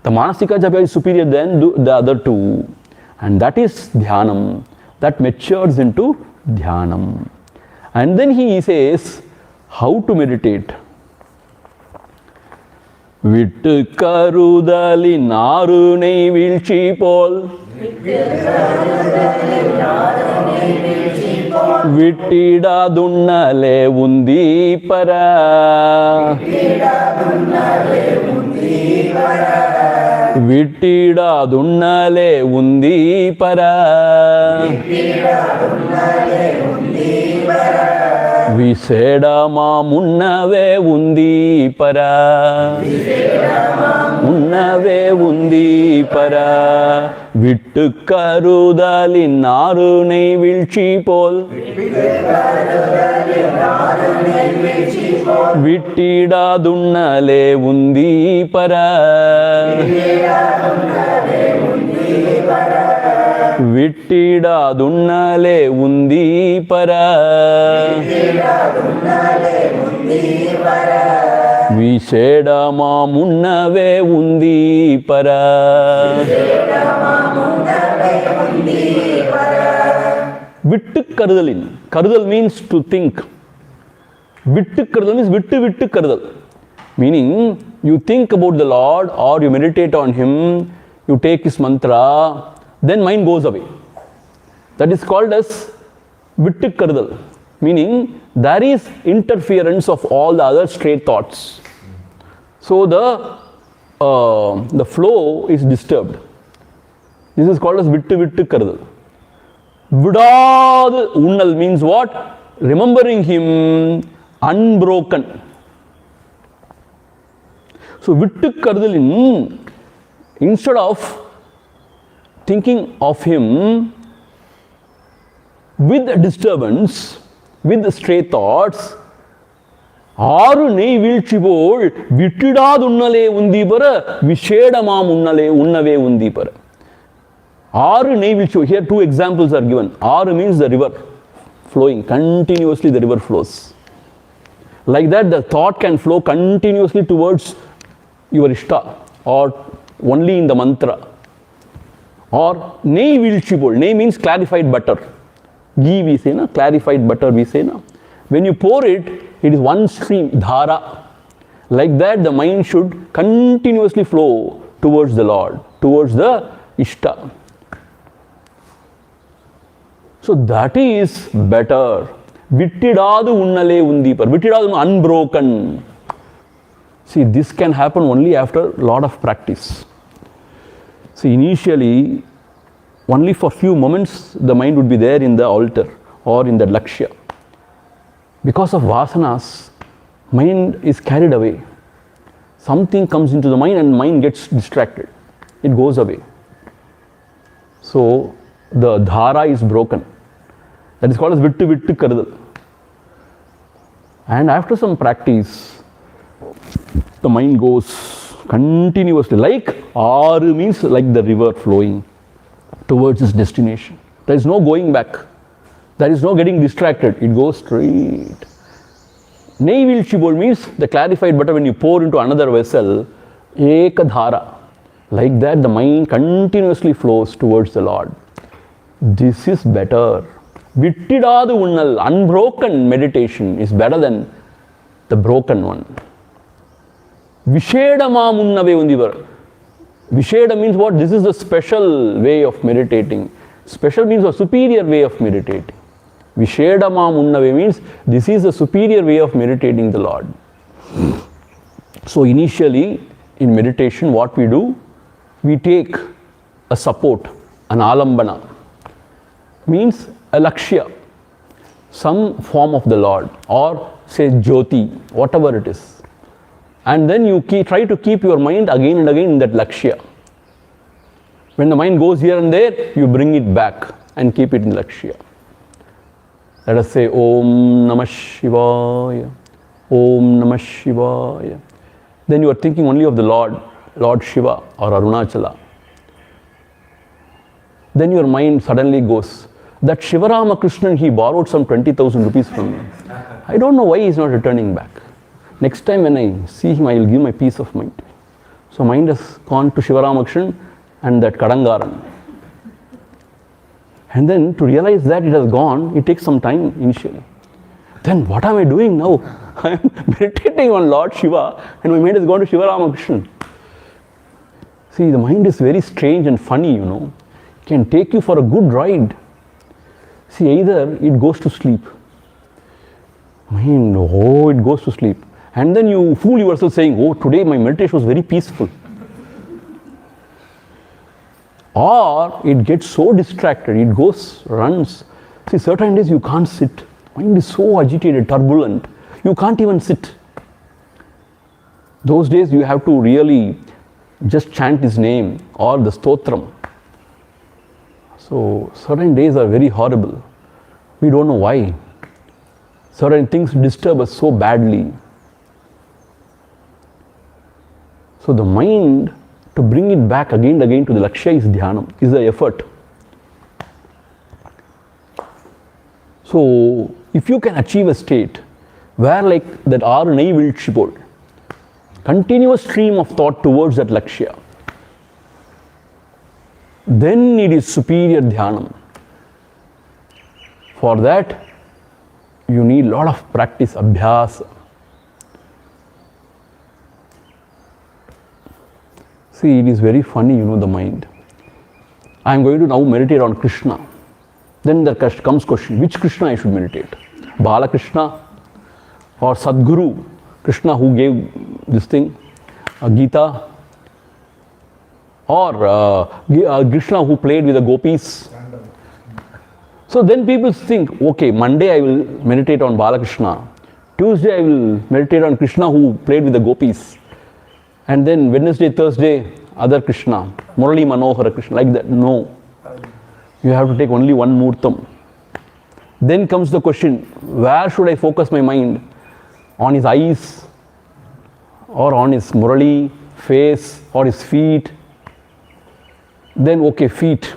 The manasika japa is superior than the other two. And that is dhyanam. That matures into dhyanam. And then he says, how to meditate? Vittu karudali narunai vilchi pol. Vittida dunnale undi para. Vittida dunnale undi para. Visedama munnave undi para. Munnave undi para. Vittu karudali narunai vilchi pol. Vittida dunnale undi para. Vittida dunnale undi para. Visedama munnave undi para. Vittu karudalin. Karudal means to think. Vittu karudal means vittu karudal. Meaning, you think about the Lord or you meditate on Him, you take His mantra, then mind goes away. That is called as vittu karudal. Meaning, there is interference of all the other stray thoughts. So the flow is disturbed. This is called as vittu karudal. Vidad unnal means what? Remembering Him unbroken. So vittu karudalin, instead of thinking of Him with disturbance, with stray thoughts, Aru nei vilchi pol vittida dunnale undi para vishedama munnale unnave undi para. Aru nei vilchi. Here two examples are given. Aru means the river flowing continuously. The river flows. Like that, the thought can flow continuously towards your ishta or only in the mantra. Or nei vilchi pol. Nei means clarified butter. Ghee we say na, clarified butter we say na. When you pour it, it is one stream, dhara. Like that, the mind should continuously flow towards the Lord, towards the Ishta. So that is better. Vittidadu unnale undipar. Vittidadu unbroken. See, this can happen only after a lot of practice. See, initially, only for few moments, the mind would be there in the altar or in the lakshya. Because of vasanas, mind is carried away. something comes into the mind and mind gets distracted. It goes away. So the dhara is broken. That is called as vittu vittu karudal. And after some practice, the mind goes continuously, like Aru means like the river flowing towards its destination. There is no going back. There is no getting distracted. It goes straight. Nei vilchibol means the clarified butter when you pour into another vessel, ekadhara. Like that, the mind continuously flows towards the Lord. This is better. Vittidadu unnal, unbroken meditation is better than the broken one. Vishedama munnave undivar. Visheda means what? This is the special way of meditating. Special means a superior way of meditating. Vishedama munnave means this is the superior way of meditating the Lord. So initially in meditation what we do? We take a support, an alambana. Means a lakshya, some form of the Lord, or say jyoti, whatever it is. And then you try to keep your mind again and again in that lakshya. When the mind goes here and there, you bring it back and keep it in lakshya. Let us say Om Namah Shivaya, Om Namah Shivaya. Then you are thinking only of the Lord, Lord Shiva or Arunachala. Then your mind suddenly goes, that Shivarama Krishnan, he borrowed some 20,000 rupees from me. I don't know why he is not returning back. Next time when I see him, I will give my peace of mind. So mind has gone to Shivarama Krishnan and that Kadangaran. And then to realize that it has gone, it takes some time initially. Then what am I doing now? I am meditating on Lord Shiva and my mind has gone to Shivarama Krishnan. See, the mind is very strange and funny, you know. It can take you for a good ride. See, either it goes to sleep. Mind, oh, it goes to sleep. And then you fool yourself saying, oh, today my meditation was very peaceful. Or it gets so distracted, it goes, runs. See, certain days you can't sit. Mind is so agitated, turbulent. You can't even sit. Those days you have to really just chant his name or the stotram. So certain days are very horrible. We don't know why. Certain things disturb us so badly. So the mind, to bring it back again and again to the lakshya is dhyanam, is the effort. So if you can achieve a state where like that Aru Nei vilchibol, continuous stream of thought towards that lakshya, then it is superior dhyanam. For that, you need a lot of practice, abhyasa. See, it is very funny, you know, the mind. I am going to now meditate on Krishna. Then there comes question, which Krishna I should meditate? Bala Krishna or Sadguru, Krishna who gave this thing, Gita, or Krishna who played with the gopis. So then people think, okay, Monday I will meditate on Balakrishna, Tuesday I will meditate on Krishna who played with the gopis, and then Wednesday, Thursday, other Krishna, Murali Manohara Krishna, like that. No. You have to take only one Murtam. Then comes the question, where should I focus my mind? On his eyes, or on his Murali, face, or his feet? Then, okay, feet.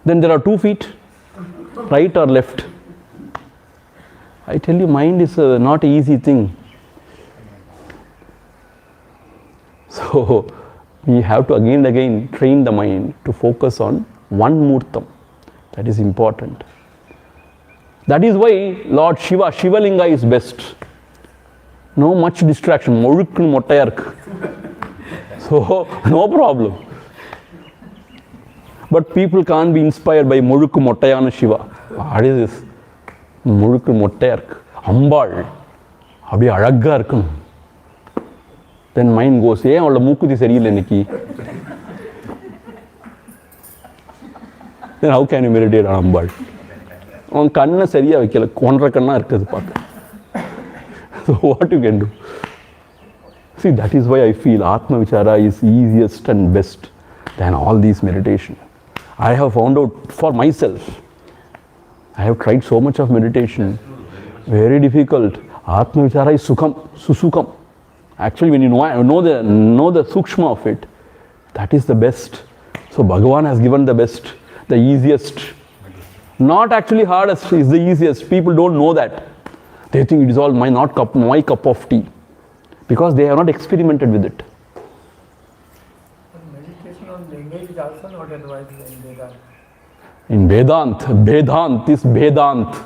Then there are 2 feet, right or left. I tell you, mind is not an easy thing. So, we have to again and again train the mind to focus on one Murtam. That is important. That is why Lord Shiva, Shivalinga is best. No much distraction. Molukku mottayark. So, no problem. But people can't be inspired by Molukku mottayana Shiva. What is this? Molukku mottayark. Ambal. Abhi alagga irukkum. Then mind goes, hey, avalla mookuthi seriyilla inniki. Then how can you meditate on Ambal? On kanna seriya vekkala, konra kanna irukadhu paaka. So what you can do? See, that is why I feel Atma Vichara is easiest and best than all these meditation. I have found out for myself. I have tried so much of meditation. Very difficult. Atma Vichara is Sukham, Susukam. Actually, when you know the Sukshma of it, that is the best. So Bhagavan has given the best, the easiest. Not actually hardest, is the easiest. People don't know that. They think it is all my cup of tea. Because they have not experimented with it. Meditation on language is also not advised in Vedanta. In Vedant is Vedant.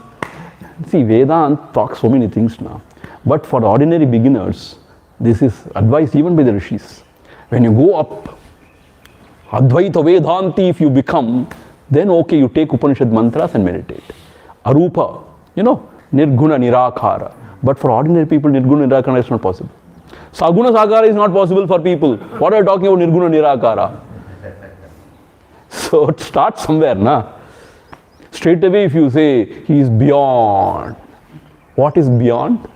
See, Vedant talks so many things now. But for ordinary beginners, this is advised even by the rishis. When you go up, Advaita Vedanti, if you become, then okay, you take Upanishad mantras and meditate. Arupa, Nirguna Nirakara. But for ordinary people, Nirguna Nirakara is not possible. Saguna Sakara is not possible for people. What are you talking about Nirguna Nirakara? So start somewhere, na? Straight away if you say he is beyond. What is beyond?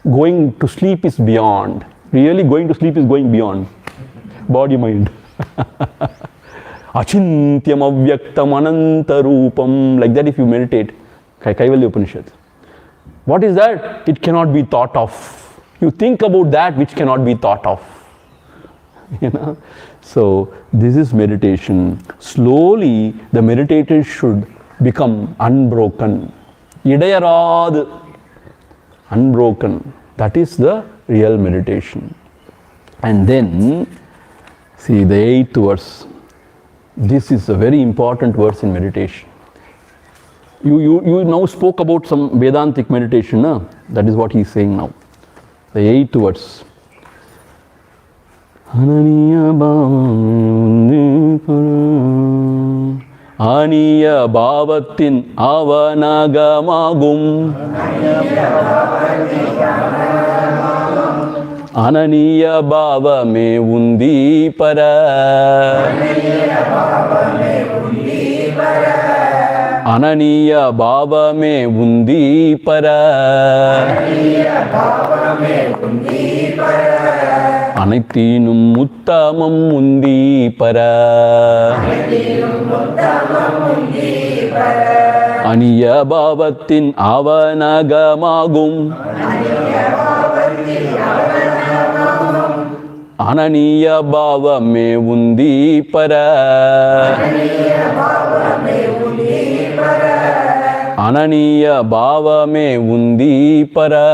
Going to sleep is beyond. Really going to sleep is going beyond. Body, mind. Achintyam avyaktam anantarupam. Like that if you meditate. Kaivalya Upanishad. What is that? It cannot be thought of. You think about that which cannot be thought of. So this is meditation. Slowly the meditator should become unbroken. Idayarad. Unbroken. That is the real meditation. And then, see the 8th verse. This is a very important verse in meditation. You now spoke about some Vedantic meditation, na? That is what he is saying now. The 8th verse. Aniya bhavatin avanagamaagum Ananiya bhava me undi para Ananiya bhava me undi para Anaithinum uttamam undi para Aniya bhavatin avanagamaagum Ananiya bhava me undi para Ananiya bhava me undi para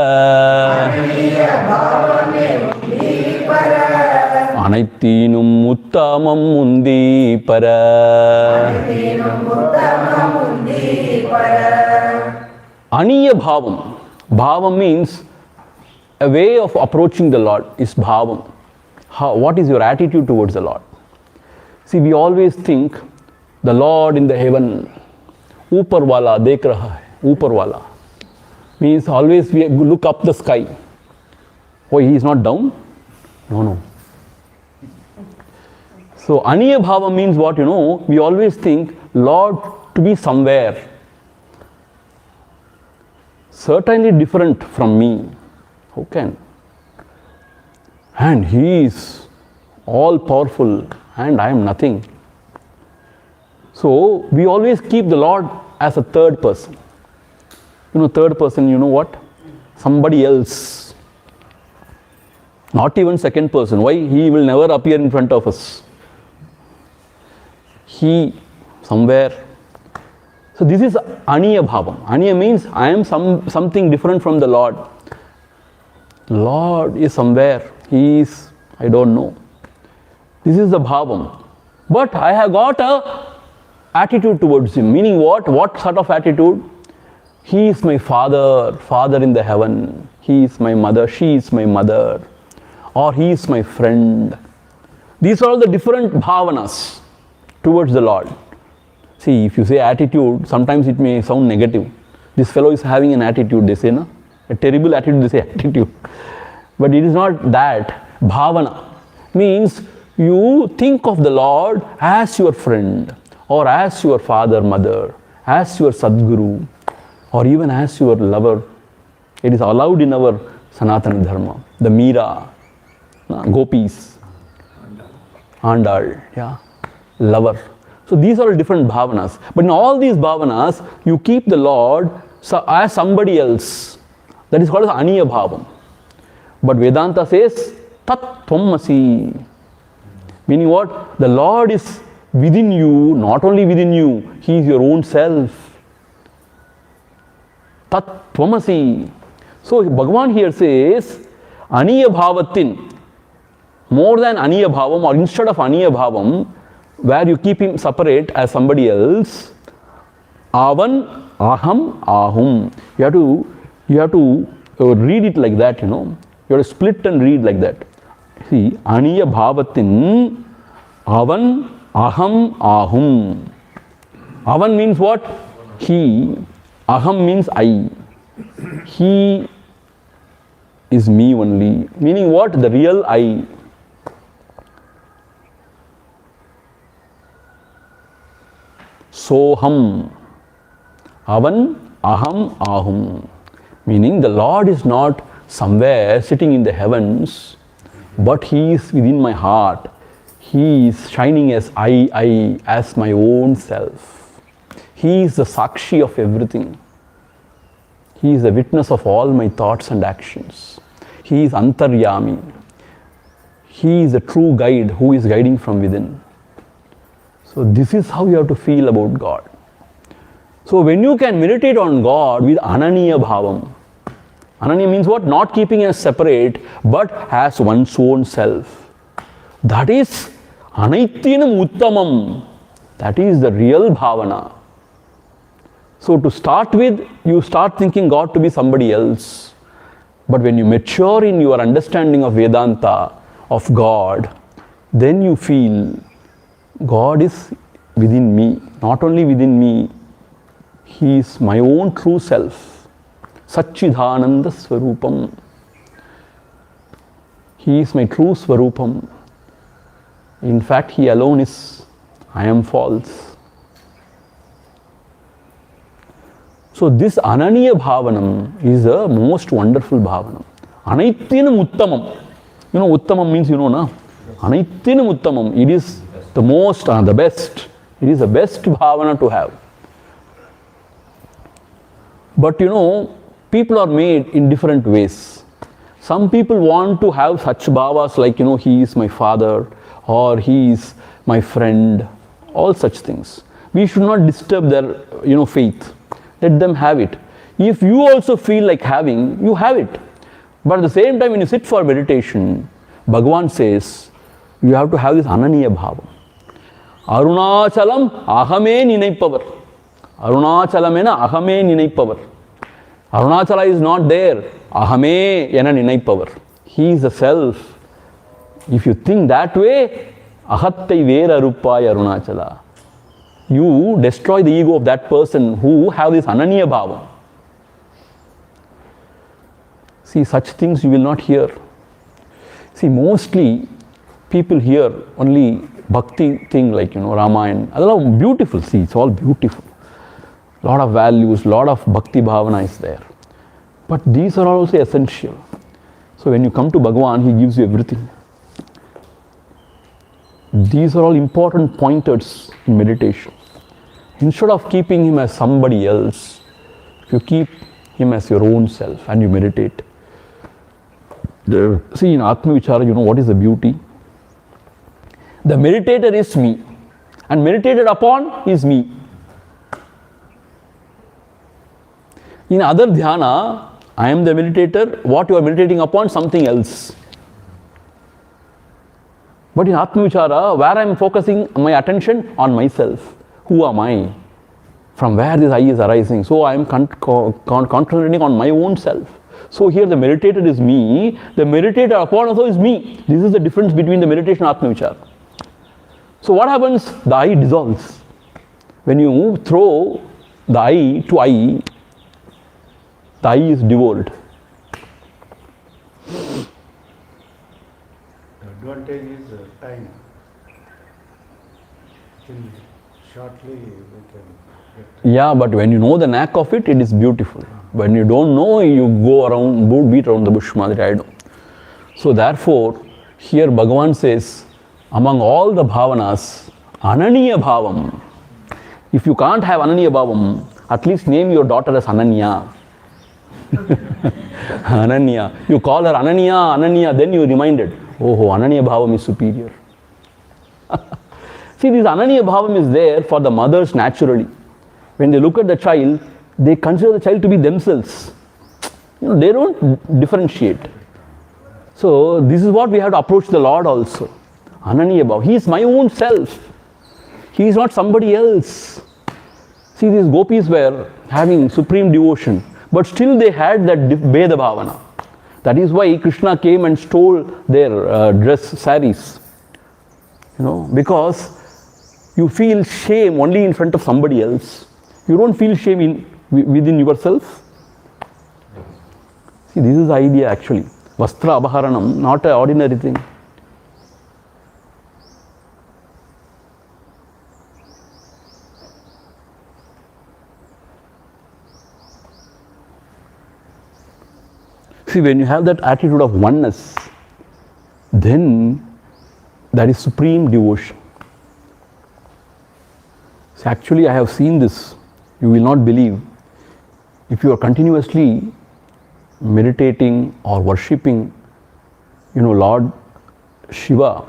Anaithinum uttamam undi para Aniya bhavam. Bhavam means a way of approaching the Lord is bhavam. What is your attitude towards the Lord? See, we always think the Lord in the heaven, upar wala dekh raha hai, upar wala. Means always we look up the sky. Oh, he is not down? No. So, Aniya bhava means what, we always think Lord to be somewhere. Certainly different from me. Who can? And he is all powerful and I am nothing. So we always keep the Lord as a third person. Third person, you know what? Somebody else. Not even second person. Why? He will never appear in front of us. He, somewhere. So this is Aniya bhavam. Aniya means I am something different from the Lord. Lord is somewhere. He is, I don't know. This is the bhavam. But I have got a attitude towards him. Meaning what? What sort of attitude? He is my father, father in the heaven. He is my mother, she is my mother. Or he is my friend. These are all the different bhavanas towards the Lord. See, if you say attitude, sometimes it may sound negative. This fellow is having an attitude, they say, no? A terrible attitude, they say attitude. But it is not that. Bhavana means you think of the Lord as your friend, or as your father, mother, as your Sadguru, or even as your lover. It is allowed in our Sanatana Dharma. The Meera, Gopis, Andal, yeah, lover. So these are different bhavanas. But in all these bhavanas, you keep the Lord as somebody else. That is called as Aniya Bhavam. But Vedanta says, Tat Tvamasi. Meaning what? The Lord is within you, not only within you, He is your own self. Tat Tvamasi. So Bhagavan here says, Aniya Bhavatin, more than Aniya Bhavam, or instead of Aniya Bhavam, where you keep him separate as somebody else, Avan, Aham, Ahum. You have to read it like that, you know. You have to split and read like that. See, Aniya Bhavatin, Avan, Aham, Ahum. Avan means what? He. Aham means I. He is me only. Meaning what? The real I. Soham. Avan, Aham, Ahum. Meaning the Lord is not somewhere sitting in the heavens, but He is within my heart. He is shining as I, as my own self. He is the Sakshi of everything. He is the witness of all my thoughts and actions. He is Antaryami. He is a true guide who is guiding from within. So this is how you have to feel about God. So when you can meditate on God with Ananiya Bhavam, Ananiya means what? Not keeping as separate, but as one's own self. That is Anaityanam Uttamam. That is the real bhavana. So to start with, you start thinking God to be somebody else. But when you mature in your understanding of Vedanta, of God, then you feel God is within me. Not only within me, He is my own true self. Satchidananda Swarupam. He is my true Swarupam. In fact, He alone is I am false. So this Ananiya Bhavanam is the most wonderful Bhavanam. Anaityanam Uttamam. You know, Uttamam means, you know, na? Anaityanam Uttamam. It is the most, the best. It is the best Bhavana to have. But you know, people are made in different ways. Some people want to have such bhavas like, you know, He is my father or He is my friend, all such things. We should not disturb their, you know, faith. Let them have it. If you also feel like having, you have it. But at the same time, when you sit for meditation, Bhagavan says, you have to have this Ananiya Bhava. Arunachalam ahame ninaipavar. Arunachalam ena ahame ninaipavar. Arunachala is not there. Ahame ena ninaipavar. He is the self. If you think that way, ahattai vera ruppaya Arunachala. You destroy the ego of that person who have this Ananiya Bhava. See, such things you will not hear. See, mostly people hear only bhakti thing like, you know, Ramayana. That's beautiful. See, it's all beautiful. Lot of values, lot of bhakti bhavana is there. But these are also essential. So when you come to Bhagavan, He gives you everything. These are all important pointers in meditation. Instead of keeping Him as somebody else, you keep Him as your own self and you meditate. See, in Atma Vichara, you know what is the beauty? The meditator is me, and meditated upon is me. In other dhyana, I am the meditator, what you are meditating upon, something else. But in Atma Vichara, where I am focusing my attention on myself. Who am I? From where this I is arising? So I am concentrating on my own self. So here the meditator is me, the meditator upon also is me. This is the difference between the meditation and Atma Vichara. So what happens? The I dissolves. When you throw the I to I, the I is devolved. The advantage is time. Shortly we can get. Yeah, but when you know the knack of it, it is beautiful. When you don't know, you go around, beat around the bush, Madri, I know. So therefore, Here Bhagavan says, among all the bhavanas, Ananya Bhavam. If you can't have Ananya Bhavam, at least name your daughter as Ananya. Ananya. You call her Ananya, then you reminded, oh, Ananya Bhavam is superior. See, this Ananya Bhavam is there for the mothers naturally. When they look at the child, they consider the child to be themselves. They don't differentiate. So, this is what we have to approach the Lord also. Ananya Bhavam. He is my own self. He is not somebody else. See, these gopis were having supreme devotion, but still they had that Veda Bhavana. That is why Krishna came and stole their dress, saris. Because you feel shame only in front of somebody else. You don't feel shame within yourself. See, this is the idea actually. Vastra Abharanam, not an ordinary thing. See, when you have that attitude of oneness, then that is supreme devotion. See, actually, I have seen this. You will not believe. If you are continuously meditating or worshipping, Lord Shiva,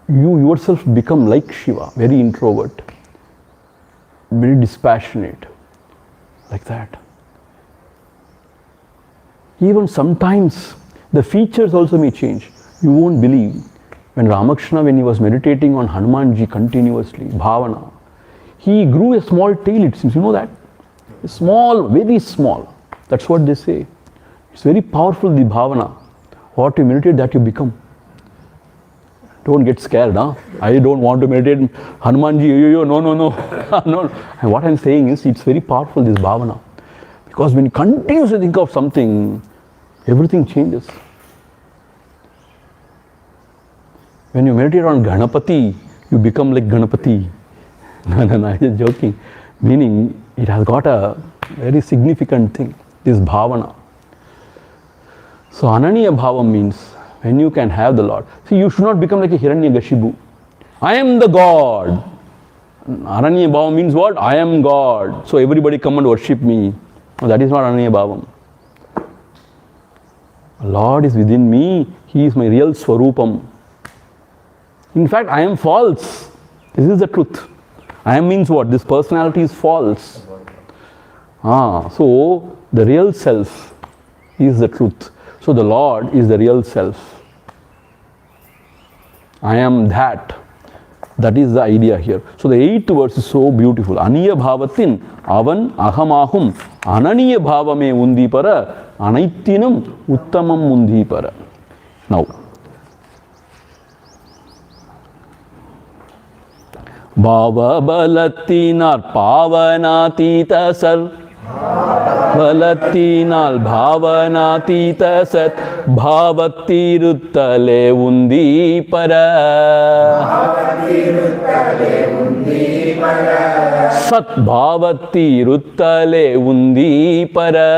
you yourself become like Shiva, very introvert, very dispassionate, like that. Even sometimes the features also may change. You won't believe. When Ramakrishna, when he was meditating on Hanumanji continuously, Bhavana, he grew a small tail, it seems. You know that? Small, very small. That's what they say. It's very powerful, the Bhavana. What you meditate, that you become. Don't get scared, huh? I don't want to meditate Hanumanji, no. No. And what I'm saying is, it's very powerful, this Bhavana. Because when you continuously think of something, everything changes. When you meditate on Ganapati, you become like Ganapati. No, I'm just joking. Meaning, it has got a very significant thing, this Bhavana. So, Ananya Bhavam means when you can have the Lord. See, you should not become like a Hiranyakashipu. I am the God. Ananya Bhavam means what? I am God. So, everybody come and worship me. No, that is not Ananya Bhavam. Lord is within me. He is my real Swarupam. In fact, I am false. This is the truth. I am means what? This personality is false. So the real self is the truth. So the Lord is the real self. I am that. That is the idea here. So the 8th verse is so beautiful. Aniya bhavatin avan ahamahum ananiya bhavame undipara anaittinam uttamam undipara. Now, Bhava balatinar pavanatita sar Balatinal bhavanatita sat bhavatiruttale undi para Sat bhavatiruttale undi para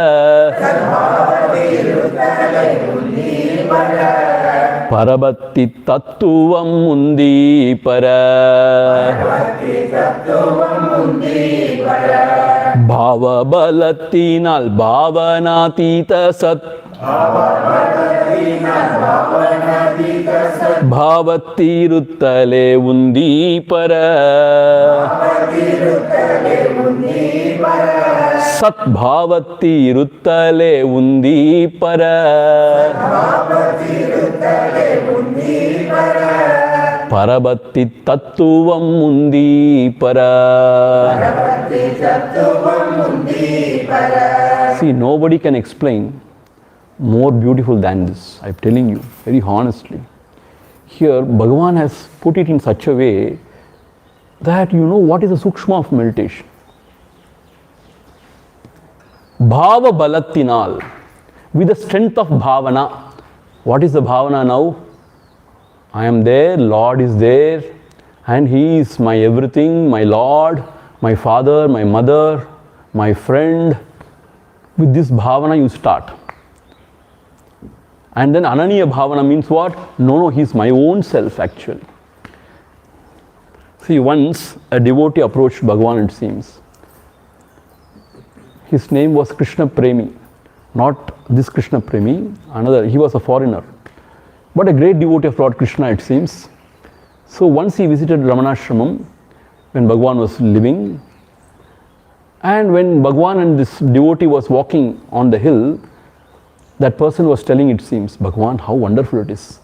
Parabhati tattvam undi para Bhava balatinal bhavanatita sat Bhavatiruttale undi para Sat bhavatiruttale undi para Parabhati tattvam undi para. See, nobody can explain more beautiful than this. I'm telling you, very honestly. Here, Bhagavan has put it in such a way that you know what is the sukshma of meditation. Bhava balatinal, with the strength of bhavana. What is the bhavana now? I am there, Lord is there, and He is my everything, my Lord, my father, my mother, my friend. With this bhavana you start. And then Ananya Bhavana means what? No, he's my own self actually. See, once a devotee approached Bhagavan, it seems. His name was Krishna Premi. Not this Krishna Premi, another. He was a foreigner. But a great devotee of Lord Krishna, it seems. So once he visited Ramanashramam when Bhagavan was living. And when Bhagavan and this devotee was walking on the hill, that person was telling, it seems, Bhagavan, how wonderful it is.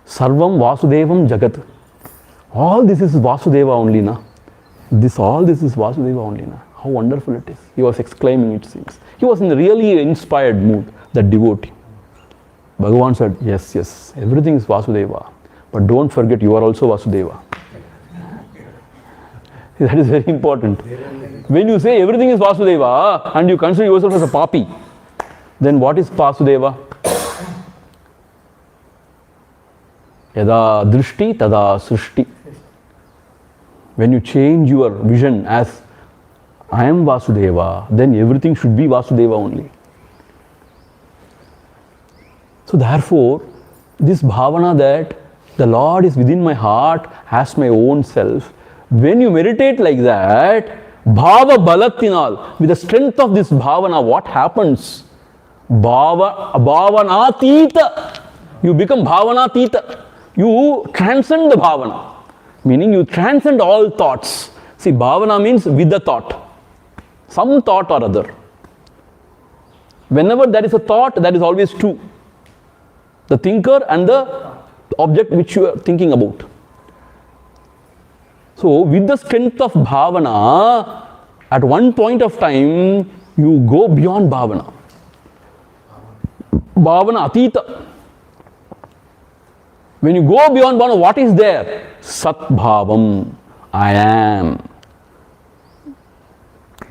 Sarvam Vasudevam Jagat. All this is Vasudeva only, na. All this is Vasudeva only, na. How wonderful it is. He was exclaiming, it seems. He was in a really inspired mood, that devotee. Bhagavan said, yes, yes, everything is Vasudeva. But don't forget, you are also Vasudeva. That is very important. When you say everything is Vasudeva and you consider yourself as a papi, then what is Vasudeva? Yada drishti tada srishti. When you change your vision as I am Vasudeva, then everything should be Vasudeva only. So therefore, this bhavana that the Lord is within my heart as my own self, when you meditate like that, bhava balatinal, with the strength of this bhavana, what happens? Bhavanatita. You become bhavanatita. You transcend the bhavana. Meaning you transcend all thoughts. See, bhavana means with the thought. Some thought or other. Whenever there is a thought, that is always true. The thinker and the object which you are thinking about. So, with the strength of bhavana, at one point of time, you go beyond bhavana. Bhavana atita. When you go beyond bhavana, what is there? Sat bhavam. I am.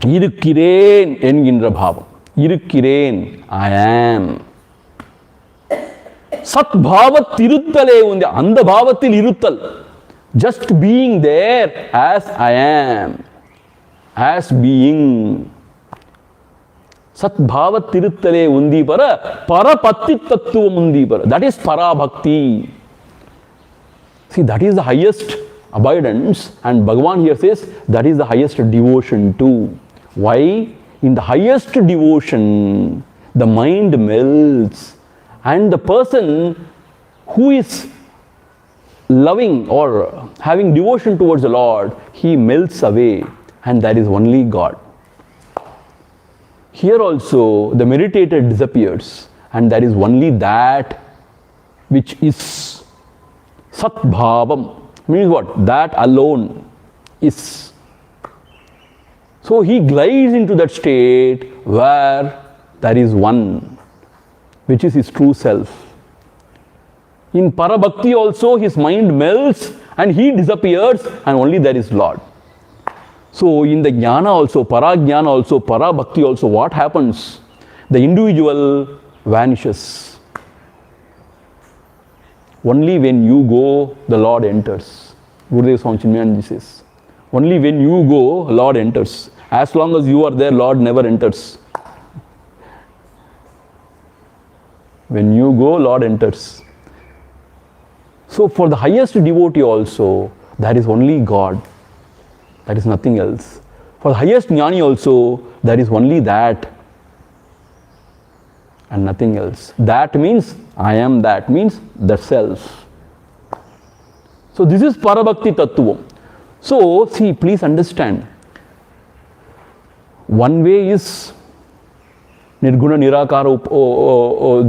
Irukkiren enginra bhavam. Irukkiren. I am. Sat bhavat iruttale undi. Anda bhavatil iruttal. Just being there as I am. As being. Sat bhavat iruttale undi para. Parapatti tattvam undi para. That is para bhakti. See, that is the highest abidance, and Bhagavan here says that is the highest devotion too. Why? In the highest devotion, the mind melts, and the person who is loving or having devotion towards the Lord, he melts away, and that is only God. Here also, the meditator disappears, and that is only that which is Sat Bhavam. Means what? That alone is. So he glides into that state where there is one, which is his true self. In Parabhakti also his mind melts and he disappears and only there is Lord. So in the Jnana also, Parajnana also, Parabhakti also, what happens? The individual vanishes. Only when you go, the Lord enters. Gurudev Swami Chinmayananda says. Only when you go, Lord enters. As long as you are there, Lord never enters. When you go, Lord enters. So for the highest devotee also, there is only God. That is nothing else. For the highest jnani also, there is only that and nothing else. That means I am that, means the self. So this is Parabhakti Tattvam. So see, please understand. One way is Nirguna, Nirakara,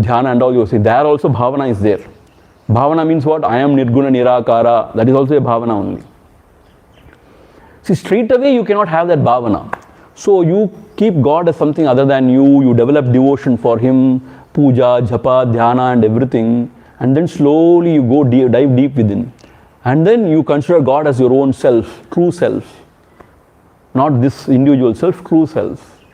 Dhyana and all you see. There also Bhavana is there. Bhavana means what? I am Nirguna, Nirakara. That is also a Bhavana only. See, straight away you cannot have that Bhavana. So you keep God as something other than you. You develop devotion for Him, puja, japa, dhyana and everything. And then slowly you go dive deep within. And then you consider God as your own self, true self. Not this individual self, true self.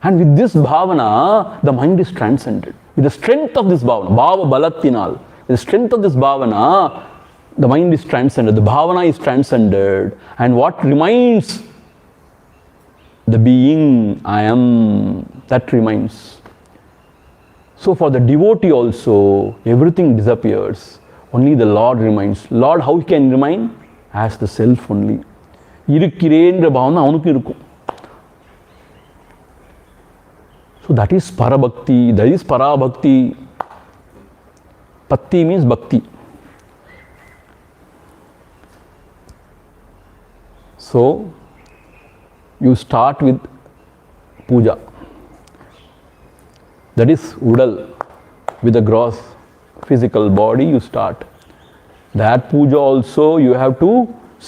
And with this bhavana, the mind is transcended. With the strength of this bhavana, bhava balattinal, with the strength of this bhavana, the mind is transcended, the bhavana is transcended. And what remains? The being, I am, that remains. So for the devotee also, everything disappears. Only the Lord remains. Lord, how he can remain? As the self only. இருக்கிறேன்ற பாவம் தான் அவனுக்கு இருக்கும். So that is parabhakti, that is parabhakti. Bhakti means bhakti. So you start with puja. That is udal. With the gross physical body you start. That puja also you have to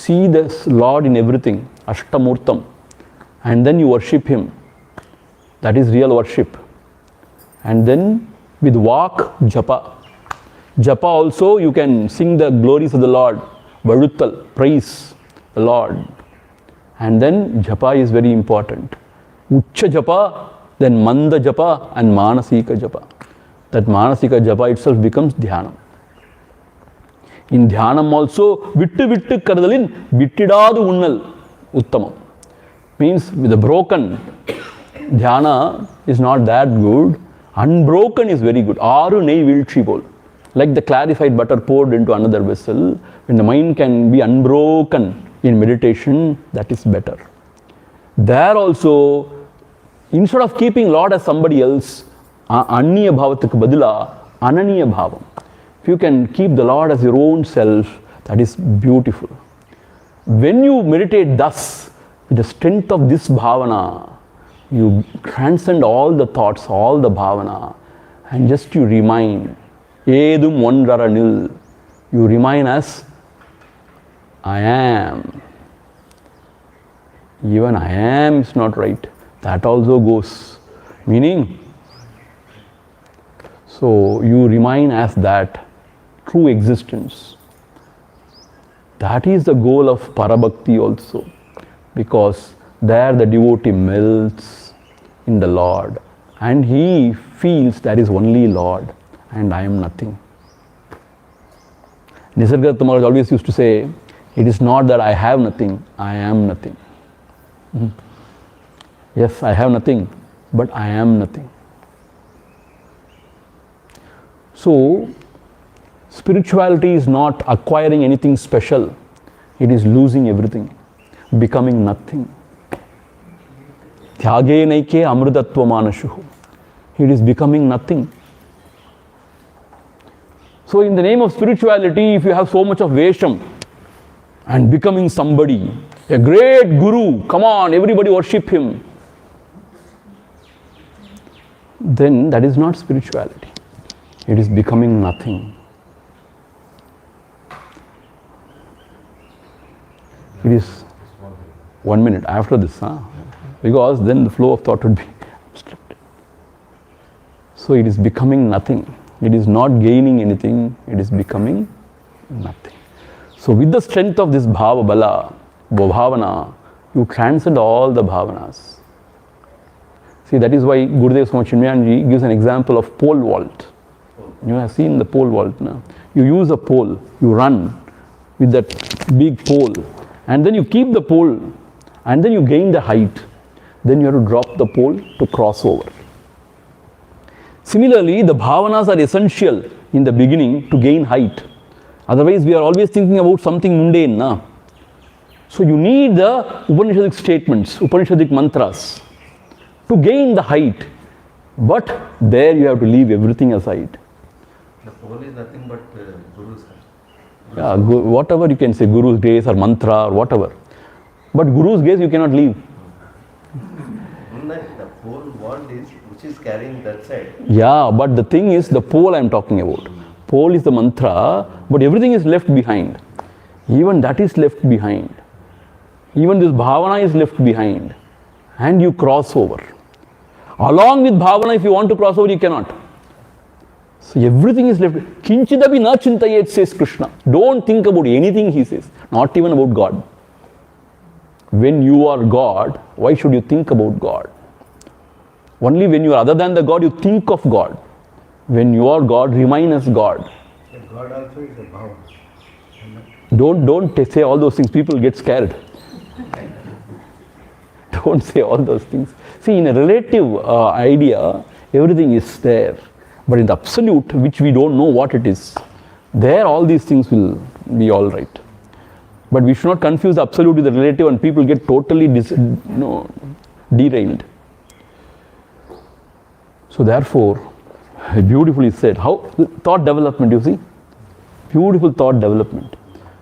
see this Lord in everything, Ashtamurtam, and then you worship him. That is real worship. And then with vak, japa. Japa also you can sing the glories of the Lord, Varuttal, praise the Lord. And then japa is very important. Ucha japa, then manda japa and manasika japa. That manasika japa itself becomes dhyana. In dhyanam also, vittu vittu karudalin vittidadu unnal uttamam. Means with a broken dhyana is not that good. Unbroken is very good. Aru nei vilchi bol. Like the clarified butter poured into another vessel. When the mind can be unbroken in meditation, that is better. There also, instead of keeping Lord as somebody else, anniya bhavathukku badila ananiya bhavam. If you can keep the Lord as your own self, that is beautiful. When you meditate thus, with the strength of this bhavana, you transcend all the thoughts, all the bhavana, and just you remain. Edum onraranil. You remain as I am. Even I am is not right. That also goes. Meaning, so you remain as that true existence. That is the goal of parabhakti also. Because there the devotee melts in the Lord and he feels there is only Lord and I am nothing. Nisargadatta Maharaj always used to say, it is not that I have nothing, I am nothing. Yes, I have nothing, but I am nothing. So, spirituality is not acquiring anything special, it is losing everything, becoming nothing. Tyage naike amrutatva manashuhu. It is becoming nothing. So in the name of spirituality, if you have so much of vesham and becoming somebody, a great guru, come on, everybody worship him, then that is not spirituality. It is becoming nothing. It is 1 minute after this, because then the flow of thought would be obstructed. So it is becoming nothing. It is not gaining anything, it is becoming nothing. So with the strength of this bhava bala, bhavana, you transcend all the bhavanas. See, that is why Gurudev Swami Chinmayanji gives an example of pole vault. You have seen the pole vault now. You use a pole, you run with that big pole, and then you keep the pole, and then you gain the height. Then you have to drop the pole to cross over. Similarly, the bhavanas are essential in the beginning to gain height. Otherwise, we are always thinking about something mundane. So you need the Upanishadic statements, Upanishadic mantras to gain the height. But there you have to leave everything aside. The pole is nothing but Guru's. Yeah, whatever you can say, Guru's grace or mantra or whatever. But Guru's grace you cannot leave. The pole wand is which is carrying that side. Yeah, but the thing is the pole I am talking about. Pole is the mantra, but everything is left behind. Even that is left behind. Even this bhavana is left behind. And you cross over. Along with bhavana, if you want to cross over, you cannot. So everything is left. Kinchidapi na chintayet, says Krishna. Don't think about anything, he says. Not even about God. When you are God, why should you think about God? Only when you are other than the God, you think of God. When you are God, remain as God. God also is a bhava. Don't say all those things. People get scared. Don't say all those things. See, in a relative idea, everything is there. But in the absolute, which we don't know what it is, there all these things will be all right. But we should not confuse the absolute with the relative, and people get totally derailed. So therefore, beautifully said. How thought development, you see? Beautiful thought development.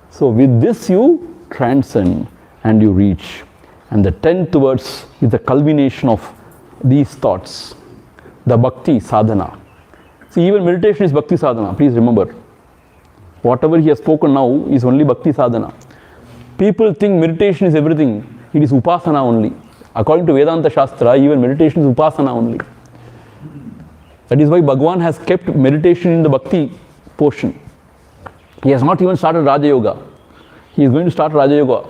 So with this you transcend and you reach. And the 10th verse is the culmination of these thoughts. The bhakti sadhana. See, even meditation is bhakti sadhana, please remember. Whatever he has spoken now is only bhakti sadhana. People think meditation is everything. It is upasana only. According to Vedanta Shastra, even meditation is upasana only. That is why Bhagavan has kept meditation in the bhakti portion. He has not even started Raja Yoga. He is going to start Raja Yoga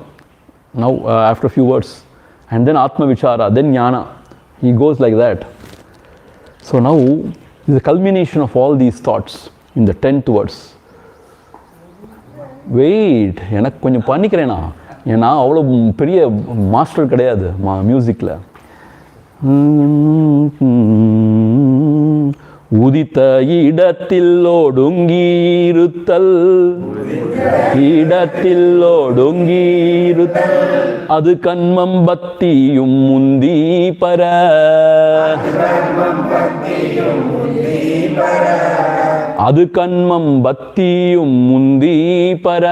now after a few words. And then Atma Vichara, then Jnana. He goes like that. So now, is the culmination of all these thoughts in the 10th verse. Wait, எனக்கு கொஞ்சம் பண்ணிக்கிறேனா, ஏன்னா அவ்வளோ பெரிய master கிடையாது மியூசிக்கில். உதித்த இடத்தில் ஒடுங்கியிருத்தல், இடத்தில் ஒடுங்கியிருத்தல், அது கண்மம் பக்தியும் முந்தி பர, அது கண்மம் பக்தியும் முந்தி பர,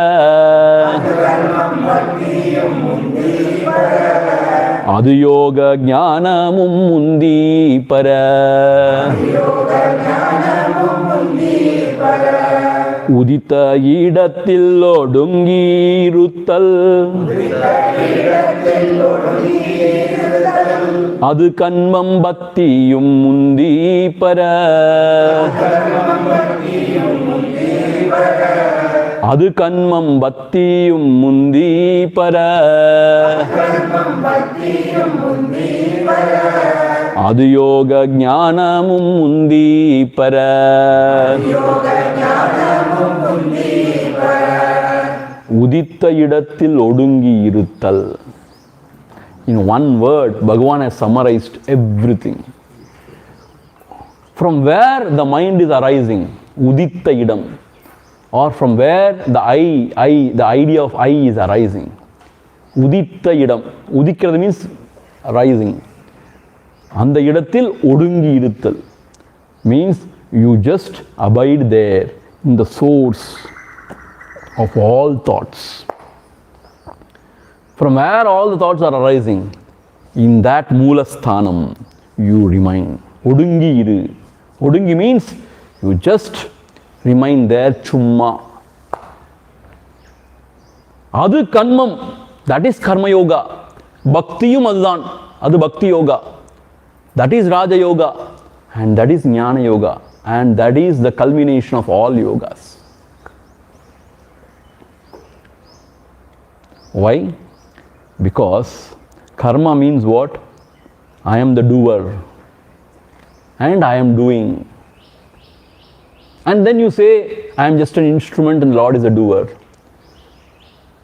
அது யோக ஞானமும் முந்தி பர. உதித்த இடத்தில் ஒடுங்கியிருத்தல், அது கண்மம் பக்தியும் முந்தி பர, அது கண்மம் பக்தியும் முந்தி பர, அது யோக ஞானமும் முந்தி பர. உதித்த இடத்தில் ஒடுங்கி இருத்தல். In one word, Bhagavan has summarized everything. From where the mind is arising, uditta idam, or from where the the idea of I is arising. Uditta idam. Udikkirathu means arising. அந்த இடத்தில் ஒடுங்கி இருத்தல் means you just abide there in the source of all thoughts. From where all the thoughts are arising, in that moola sthanam you remain. Odungi iru. Odungi means you just remain there chumma. Adu kanmam, that is karma yoga. Bhaktiyum adhan, adu bhakti yoga. That is Raja Yoga, and that is Jnana Yoga, and that is the culmination of all yogas. Why? Because karma means what? I am the doer, and I am doing. And then you say, I am just an instrument and Lord is a doer.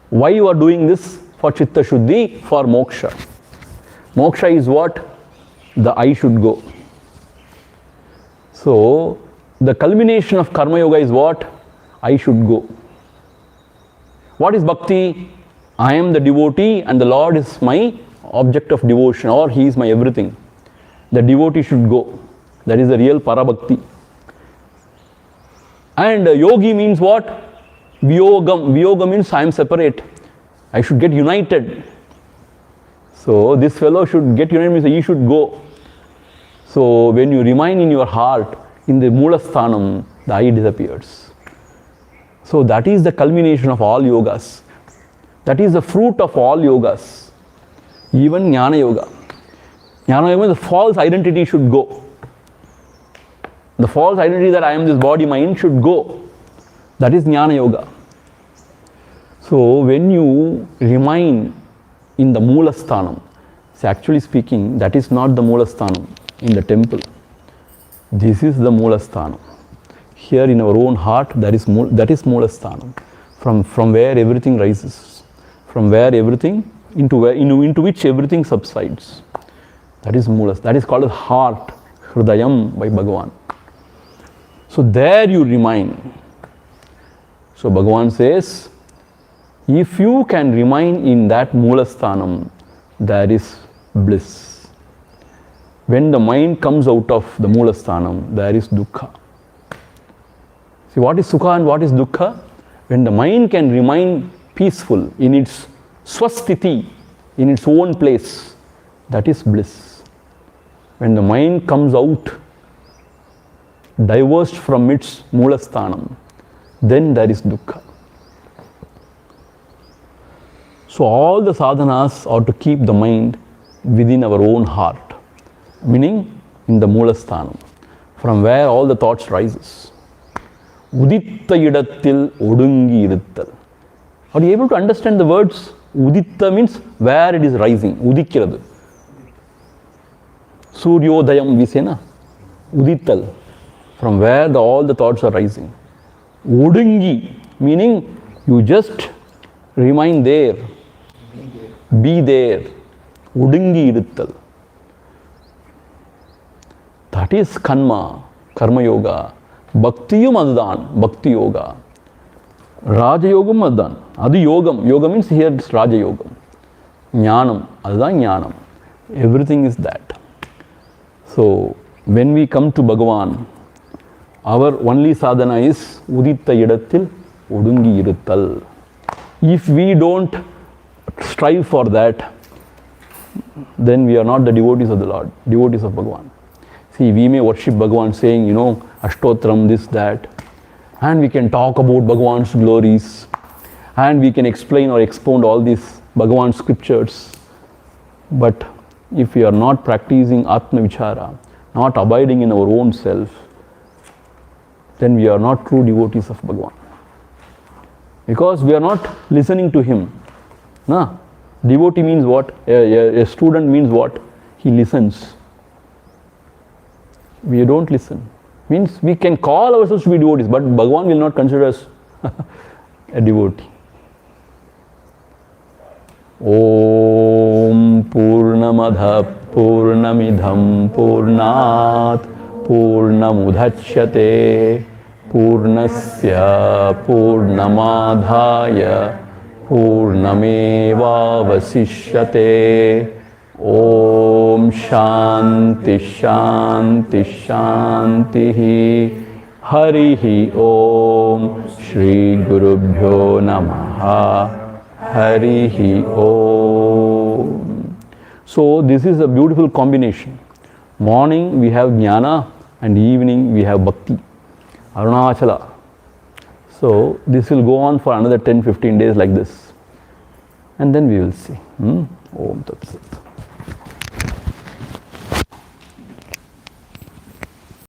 Why you are doing this? For Chitta Shuddhi, for moksha. Moksha is what? The I should go. So, the culmination of Karma Yoga is what? I should go. What is Bhakti? I am the devotee and the Lord is my object of devotion, or He is my everything. The devotee should go. That is the real Parabhakti. And Yogi means what? Vyogam. Vyogam means I am separate. I should get united. So, this fellow should get united, means he should go. So, when you remain in your heart, in the Moola Sthanam, the I disappears. So, that is the culmination of all yogas. That is the fruit of all yogas. Even Jnana Yoga. Jnana Yoga, the false identity should go. The false identity that I am this body, mind should go. That is Jnana Yoga. So, when you remain in the Moola Sthanam, so actually speaking, that is not the Moola Sthanam in the temple. This is the Moola Sthanam. Here in our own heart, that is Moola Sthanam. From where everything rises. From where everything, into which everything subsides. That is Moola. That is called as heart, Hridayam by Bhagavan. So there you remain. So Bhagavan says, if you can remain in that Mulasthanam, there is bliss. When the mind comes out of the Mulasthanam, there is dukkha. See, what is sukha and what is dukkha? When the mind can remain peaceful in its swasthiti, in its own place, that is bliss. When the mind comes out, diverged from its Mulasthanam, then there is dukkha. So all the sadhanas are to keep the mind within our own heart, meaning in the Mulasthanam, from where all the thoughts rises. Uditta idathil odungi iruttal. Are you able to understand the words? Uditta means where it is rising. Udikiradu. Suryodayam we say na. Udittal. From where all the thoughts are rising. Odungi meaning you just remain there. Be there. Odungi iruttal. That is karma, karma yoga. Bhaktiyum adudan, bhakti yoga. Raja yogam adudan. Adu yogam. Yoga means here it's Raja yogam. Jnanam, adudan jnanam. Everything is that. So when we come to Bhagavan, our only sadhana is Uditta idathil odungi iruttal. If we don't strive for that, then we are not the devotees of the Lord, devotees of Bhagavan. See, we may worship Bhagavan saying, Ashtotram, this, that, and we can talk about Bhagavan's glories, and we can explain or expound all these Bhagavan scriptures. But if we are not practicing Atma Vichara, not abiding in our own self, then we are not true devotees of Bhagavan. Because we are not listening to him. Nah. Devotee means what? A student means what? He listens. We don't listen. Means we can call ourselves to be devotees, but Bhagavan will not consider us a devotee. Om Purnamadha Purnamidham Purnat Purnamudhachyate Purnasya Purnamadhaya Purnameva Vasishyate. Om Shanti Shanti Shanti Harihi Om Shri Gurubhyo Namaha Harihi Om. So this is a beautiful combination. Morning we have jnana and evening we have bhakti. Arunachala. So this will go on for another 10-15 days like this. And then we will see. Om Tat Sat.